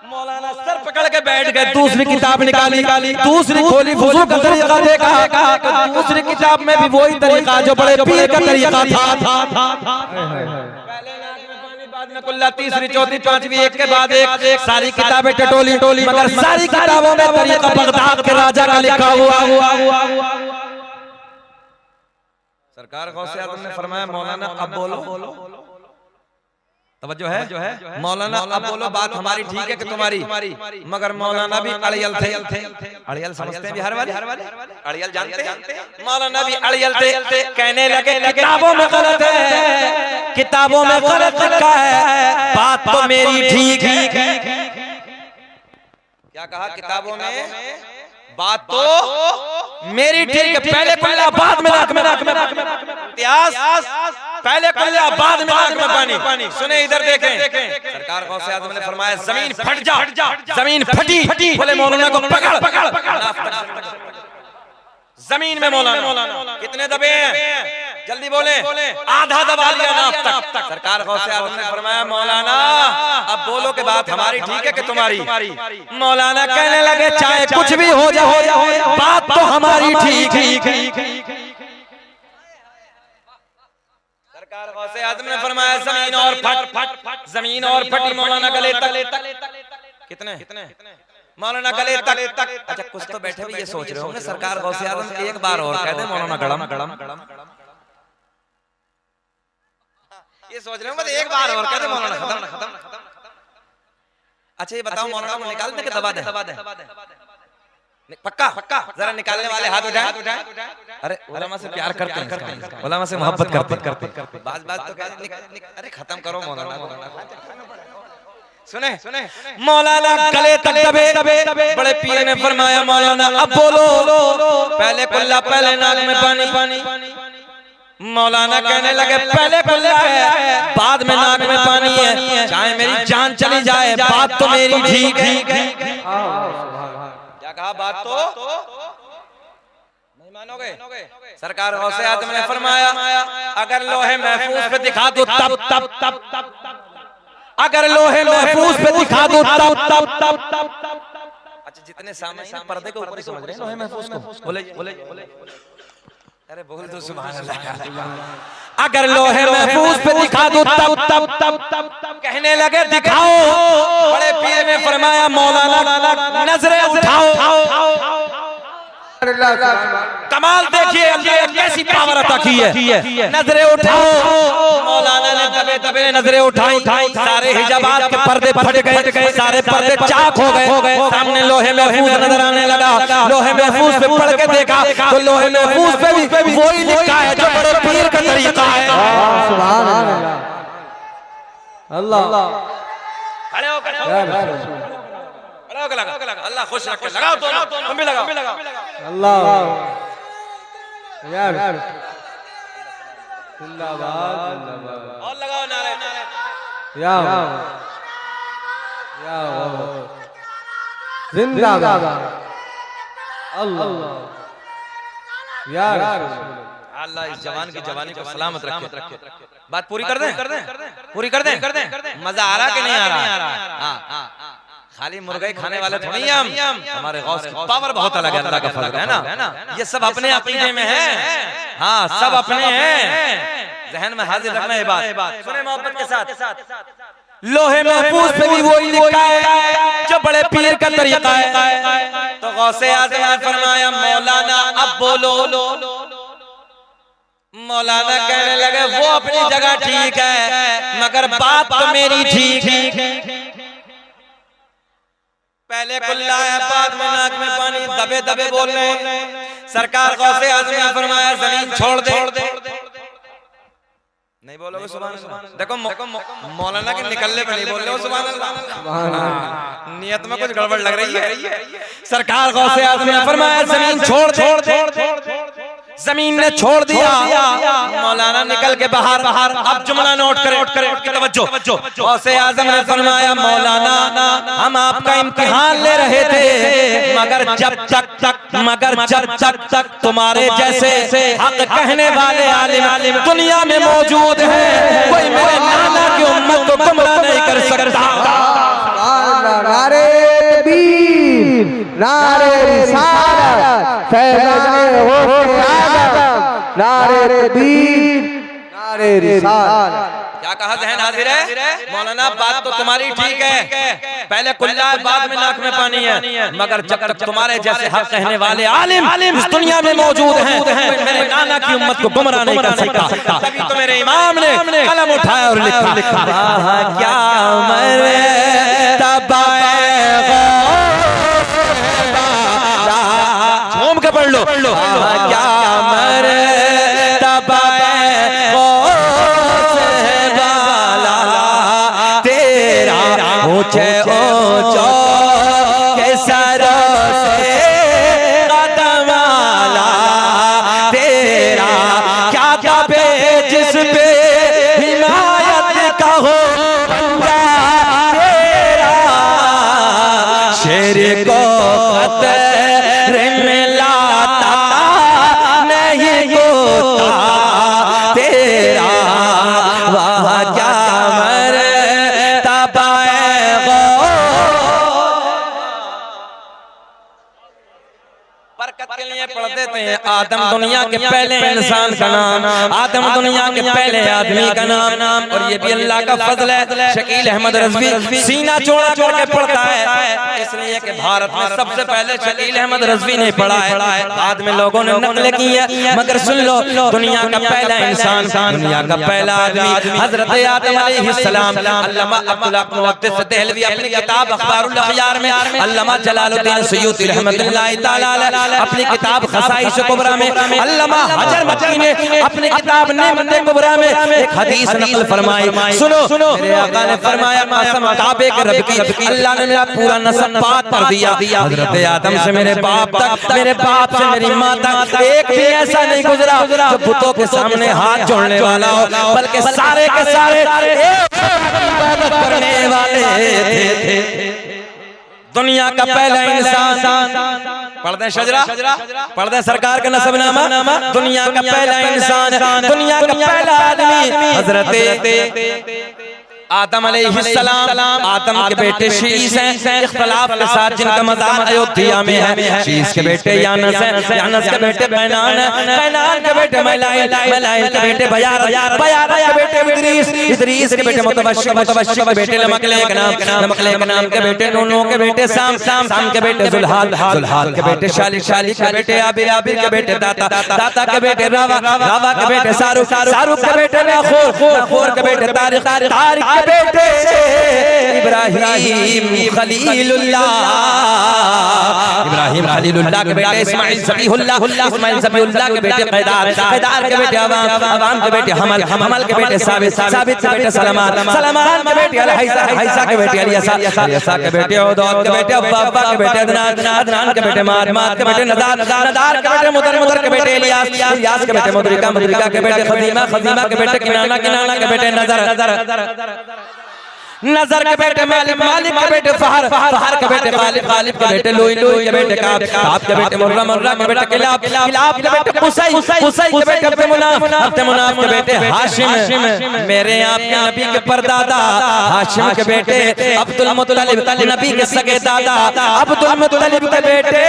मौलाना सर पकड़ के बैठ गए। दूसरी किताब निकाली, दूसरी खोली, वुजू का तरीका देखा, दूसरी किताब में भी वही तरीका जो बड़े पीर का तरीका था। पहले नाक में पानी, बाद में कुल्ला, तीसरी, चौथी, पांचवी, एक के बाद एक, सारी किताबें टटोली, मगर सारी किताबों में तरीका बगदाद के राजा का लिखा हुआ। सरकार गौसे आज़म ने फरमाया मौलाना अब बोलो। तवज्जो है? मौलाना अब बोलो, बात हमारी ठीक है कि तुम्हारी? मगर मौलाना भी अड़ियल थे। अड़ियल समझते हैं बिहार वाले? अड़ियल जानते हैं? मौलाना भी अड़ियल थे। कहने लगे किताबों में गलत है, किताबों में गलत लिखा है, बात तो मेरी ठीक है। क्या कहा? किताबों में बात तो मेरी ठीक है, पहले कुल्ला बाद में नाक में इतिहास, पहले कुल्ला बाद में नाक में पानी। सुने इधर देखें, सरकार गौसे आज़म ने फरमाया जमीन फट जा, जमीन फटी, बोले मौलाना को पकड़। जमीन में मौलाना कितने दबे हैं, जल्दी बोले, आधा दबा लिया नाप तक। सरकार गौसे आज़म ने फरमाया मौलाना अब बोलो कि बात हमारी ठीक है कि तुम्हारी। मौलाना कहने लगे चाहे कुछ भी हो जाए, बात तो हमारी ठीक है। सरकार गौसे आज़म ने फरमाया जमीन और फट, जमीन और फटी, मौलाना गले तक। कितने मौलाना गले तक। अच्छा कुछ तो बैठे भी ये सोच रहे होंगे सरकार गौसे आज़म एक बार और कह दे मौलाना गड़म, ये सोच रहे होंगे एक बार और कह दे मौलाना खत्म। अच्छा ये बताओ मौलाना को निकाल दे कि दबा दे? पक्का जरा निकालने वाले हाथ उठाए। अरे उलमा से प्यार करते हैं, उलमा से मोहब्बत करते। बात तो अरे खत्म करो मौलाना। सुने मौलाना गले तक दबे, बड़े पीर ने फरमाया मौलाना अब बोलो, पहले कुल्ला पहले नाक में पानी। मौलाना कहने लगे पहले कुल्ला है, बाद में नाक में पानी है, चाहे मेरी जान चली जाए, बात तो मेरी ठीक है। क्या कहा, बात तो नहीं मानोगे? सरकार गौसे आज़म ने फरमाया अगर लोहे महफूज पे दिखा दो तब, अगर लोहे महफूज पे दिखा दो तब। अच्छा जितने सामने पर्दे के ऊपर समझ रहे हैं लोहे महफूज को, बोले अरे बोल दो सुभान अल्लाह। अगर लोहे महफूज पे दिखा दो तब कहने लगे दिखाओ। बड़े पीर ने फरमाया मौलाना नजरें उठाओ। कमाल देखिए अल्लाह ने कैसी पावर अता की है। नजरें उठाओ, मौलाना ने दबे नजरें उठाई, सारे हिजाबात के पर्दे फट गए, सारे पर्दे चाक हो गए, सामने लोहे महफूज नजर आने लगा। लोहे महफूज पे पढ़ के देखा तो लोहे महफूज पे भी वही लिखा है जो बड़े पीर का तरीका है। सुभान अल्लाह। खड़े हो अल्लाह खुश रखे, लगाओ दोनों, तुम भी लगाओ अल्लाह यार जिंदाबाद, और लगाओ नारे या जिंदाबाद अल्लाह यार अल्लाह इस जवान की जवानी को सलामत रखे। बात पूरी कर दें। मजा आ रहा कि नहीं आ रहा? हाँ खाली मुर्गा खाने वाले थोड़ी हम, हमारे गौस की पावर बहुत अलग है, अल्लाह का फर्क है ना। ये सब अपने अकीदे में है, हाँ सब अपने हैं, जहन में हाजिर रखना है बात। सुने मोहब्बत के साथ, लोहे महफूज पे भी वही लिखा है जो बड़े पीर का तरीका है। तो गौसे आज़म ने फरमाया मौलाना अब बोलो। मौलाना कहने लगे वो अपनी जगह ठीक है मगर बात तो मेरी ठीक है। पहले कुल्ला है बाद में नाक में पानी, दबे बोल रहे हैं। सरकार गौसे आज़म ने फरमाया जमीन छोड़ दे। नहीं बोलोगे सुभान अल्लाह? देखो मौलाना के निकलने पे नहीं बोल रहे हो सुभान अल्लाह, नियत में कुछ गड़बड़ लग रही है। सरकार गौसे आज़म ने फरमाया जमीन छोड़ दे। जमीन ने छोड़ दिया, मौलाना निकल के बाहर। अब जुमला नोट करें, तवज्जो। गौसे आज़म ने फरमाया मौलाना हम आपका इम्तिहान ले रहे थे मगर जब तक तुम्हारे जैसे हक कहने वाले आलिम दुनिया में मौजूद हैं, कोई मेरे नाना की उम्मत को गुमराह नहीं कर सकता। नारे तकबीर, नारे रिसालत, फैज़ाने हो नारे तकबीर, नारे रिसालत। क्या कहा जहन हाजिर है? मौलाना बात तो तुम्हारी ठीक है, पहले कुल्ला बाद में नाक में पानी है, मगर जब तक तुम्हारे जैसे हक कहने वाले आलिम इस दुनिया में मौजूद हैं, मेरे नाना की उम्मत को गुमराह नहीं कर सकता। तभी तो मेरे इमाम ने कलम उठाया और लिखा क्या झूम के पढ़ लो क्या मरे ऊंचे ऊंचो के सरों से कदम वाला शेर को खतरे में लाता नहीं होता तेरा, वह क्या मरतबा बरकत के लिए पढ़ देते हैं। आदम दुनिया के पहले इंसान का नाम, आदम दुनिया के पहले आदमी का नाम, और ये भी अल्लाह का फजल है। शकील अहमद रज़वी सीना चौड़ा करके पढ़ता है, इसलिए कि भारत में सबसे पहले शकील अहमद रज़वी ने पढ़ा है, बाद में लोगों ने नकल की है। मगर सुन लो, दुनिया का पहला इंसान, दुनिया का पहला आदमी हजरत आदम अलैहिस्सलाम। अल्लामा अब्दुल हक मुहद्दिस देहलवी अपनी किताब अखबारुल अखयार में, अल्लामा जलालुद्दीन सुयूती रहमतुल्लाहि तआला अलैह अपनी किताब खसाइश कुबरा में, अल्लामा हजर मक्की ने अपनी किताब नेमत कुबरा में एक हदीस नकल फरमाई। सुनो, मेरे आका ने फरमाया, कसम काबे के रब की, अल्लाह ने मेरा पूरा नस्ब पाक कर दिया। हजरत आदम से मेरे बाप तक, मेरे बाप से मेरी माँ तक एक भी ऐसा नहीं गुजरा जो बुतों के सामने हाथ जोड़ने वाला हो, बल्कि सारे के सारे इबादत करने वाले थे। दुनिया का पहला इंसान, पढ़ दें शजरा, पढ़ दें सरकार का नसबनामा। दुनिया का पहला इंसान, दुनिया का पहला आदमी हजरत आदम अलैहिस्सलाम। आदम के बेटे शीस हैं, इख्तिलाफ के साथ जिनका मज़ार अयोध्या में है। शीस के बेटे यानस हैं, यानस के बेटे कैनान हैं, कैनान के बेटे मलाइल, मलाइल के बेटे बयार, बयार के बेटे इदरीस, इदरीस के बेटे मुतवश्शिक, मुतवश्शिक के बेटे लमकलेक नाम, लमकलेक नाम के बेटे नूह के बेटे साम, साम के बेटे जुल्हाल, जुल्हाल के बेटे शालिक, शालिक के बेटे आबिर, आबिर के बेटे दाता, दाता के बेटे रावा, रावा के बेटे शाहरुख, शाहरुख के बेटे नाखोर, नाखोर के बेटे तारिक, तारिक बेटे इब्राहिम खलीलुल्लाह, इब्राहिम खलीलुल्लाह के बेटे इस्माइल ज़बीहुल्लाह, इस्माइल ज़बीहुल्लाह के बेटे कैदार, कैदार के बेटे अवाम, अवाम के बेटे हमल, हमल के बेटे साबित, साबित के बेटे सलमान, सलमान के बेटे अलहैसा, अलहैसा के बेटे अलियसा, अलियसा के बेटे उदौद के बेटे अब्बा, अब्बा के बेटे अदनान, अदनान के बेटे माद, माद के बेटे नदार, नदार के बेटे मुदर, मुदर के बेटे इलियास, इलियास के बेटे मुदरिका, मुदरिका के बेटे खदीमा, खदीमा के बेटे किनाना, किनाना के बेटे नजर, नजर के बेटे मालिक, मालिक के बेटे फहर, फहर के बेटे गालिब, गालिब के बेटे लुई, लुई के बेटे काब, काब के बेटे मुर्रा, मुर्रा के बेटे किलाब, किलाब के बेटे कुसै, कुसै के बेटे अब्द मुनाफ, अब्द मुनाफ के बेटे हाशिम, मेरे आपके नबी के परदादा हाशिम के बेटे अब्दुल मुत्तलिब, नबी के सगे दादा अब्दुल मुत्तलिब के बेटे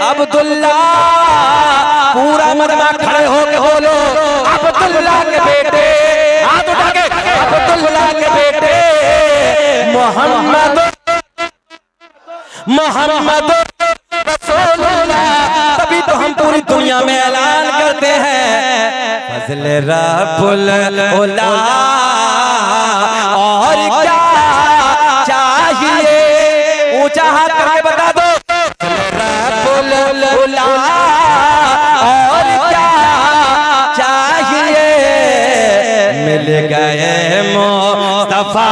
अब्दुल्लाह। पूरा मजमा खड़े होके बोलो अब्दुल्लाह के बेटे, हाथ उठा के अब्दुल्लाह के बेटे मोहम्मद, मोहम्मद रसूलुल्लाह। तभी तो हम पूरी दुनिया में ऐलान करते हैं फज़ल रब्बुल उला, और क्या चाहिए, ऊंचा हाथ करके बता दो रब्बुल उला, और क्या चाहिए, मिल गए मुस्तफा,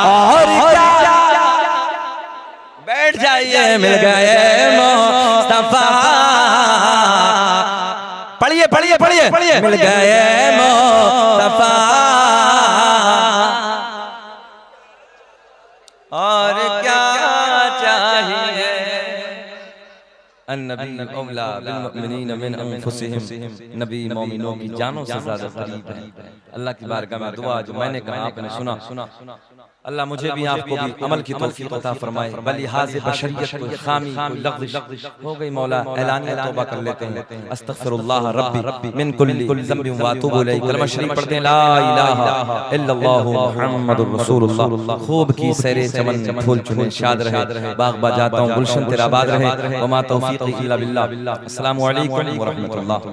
और क्या, बैठ जाइए, मिल गए मुस्तफा। पढ़िए पढ़िए पढ़िए पढ़िए, मिल गए मुस्तफा, और क्या चाहिए। अन्नबी औला बिल मुमिनीन मिन अनफुसिहिम, नबी मोमिनों की जानों से ज्यादा करीब है। अल्लाह की बारगाह में दुआ जो मैंने कहा आपने सुना, अल्लाह मुझे भी आपको भी अमल की तौफीक अता फरमाए। बलिहाज़ बशरियत कोई खामी, कोई लग़ज़िश हो गई मौला, ऐलानिया तौबा कर लेते हैं। अस्तग़फिरुल्लाह रब्बी मिन कुल्ली ज़ंबिन व अतूबु इलैहि। कलमा शरीफ पढ़ते हैं, ला इलाहा इल्लल्लाहु मुहम्मदुर रसूलुल्लाह। खूब की सैरे चमन फूल चुने शाद रहे, बाग बाजाता हूँ गुलशन तेरा आबाद रहे, वमा तौफीक़ी इल्ला बिल्लाह। अस्सलामु अलैकुम व रहमतुल्लाह।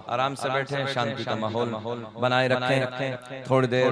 आराम से बैठे, शांति का माहौल बनाए रखें, थोड़ी देर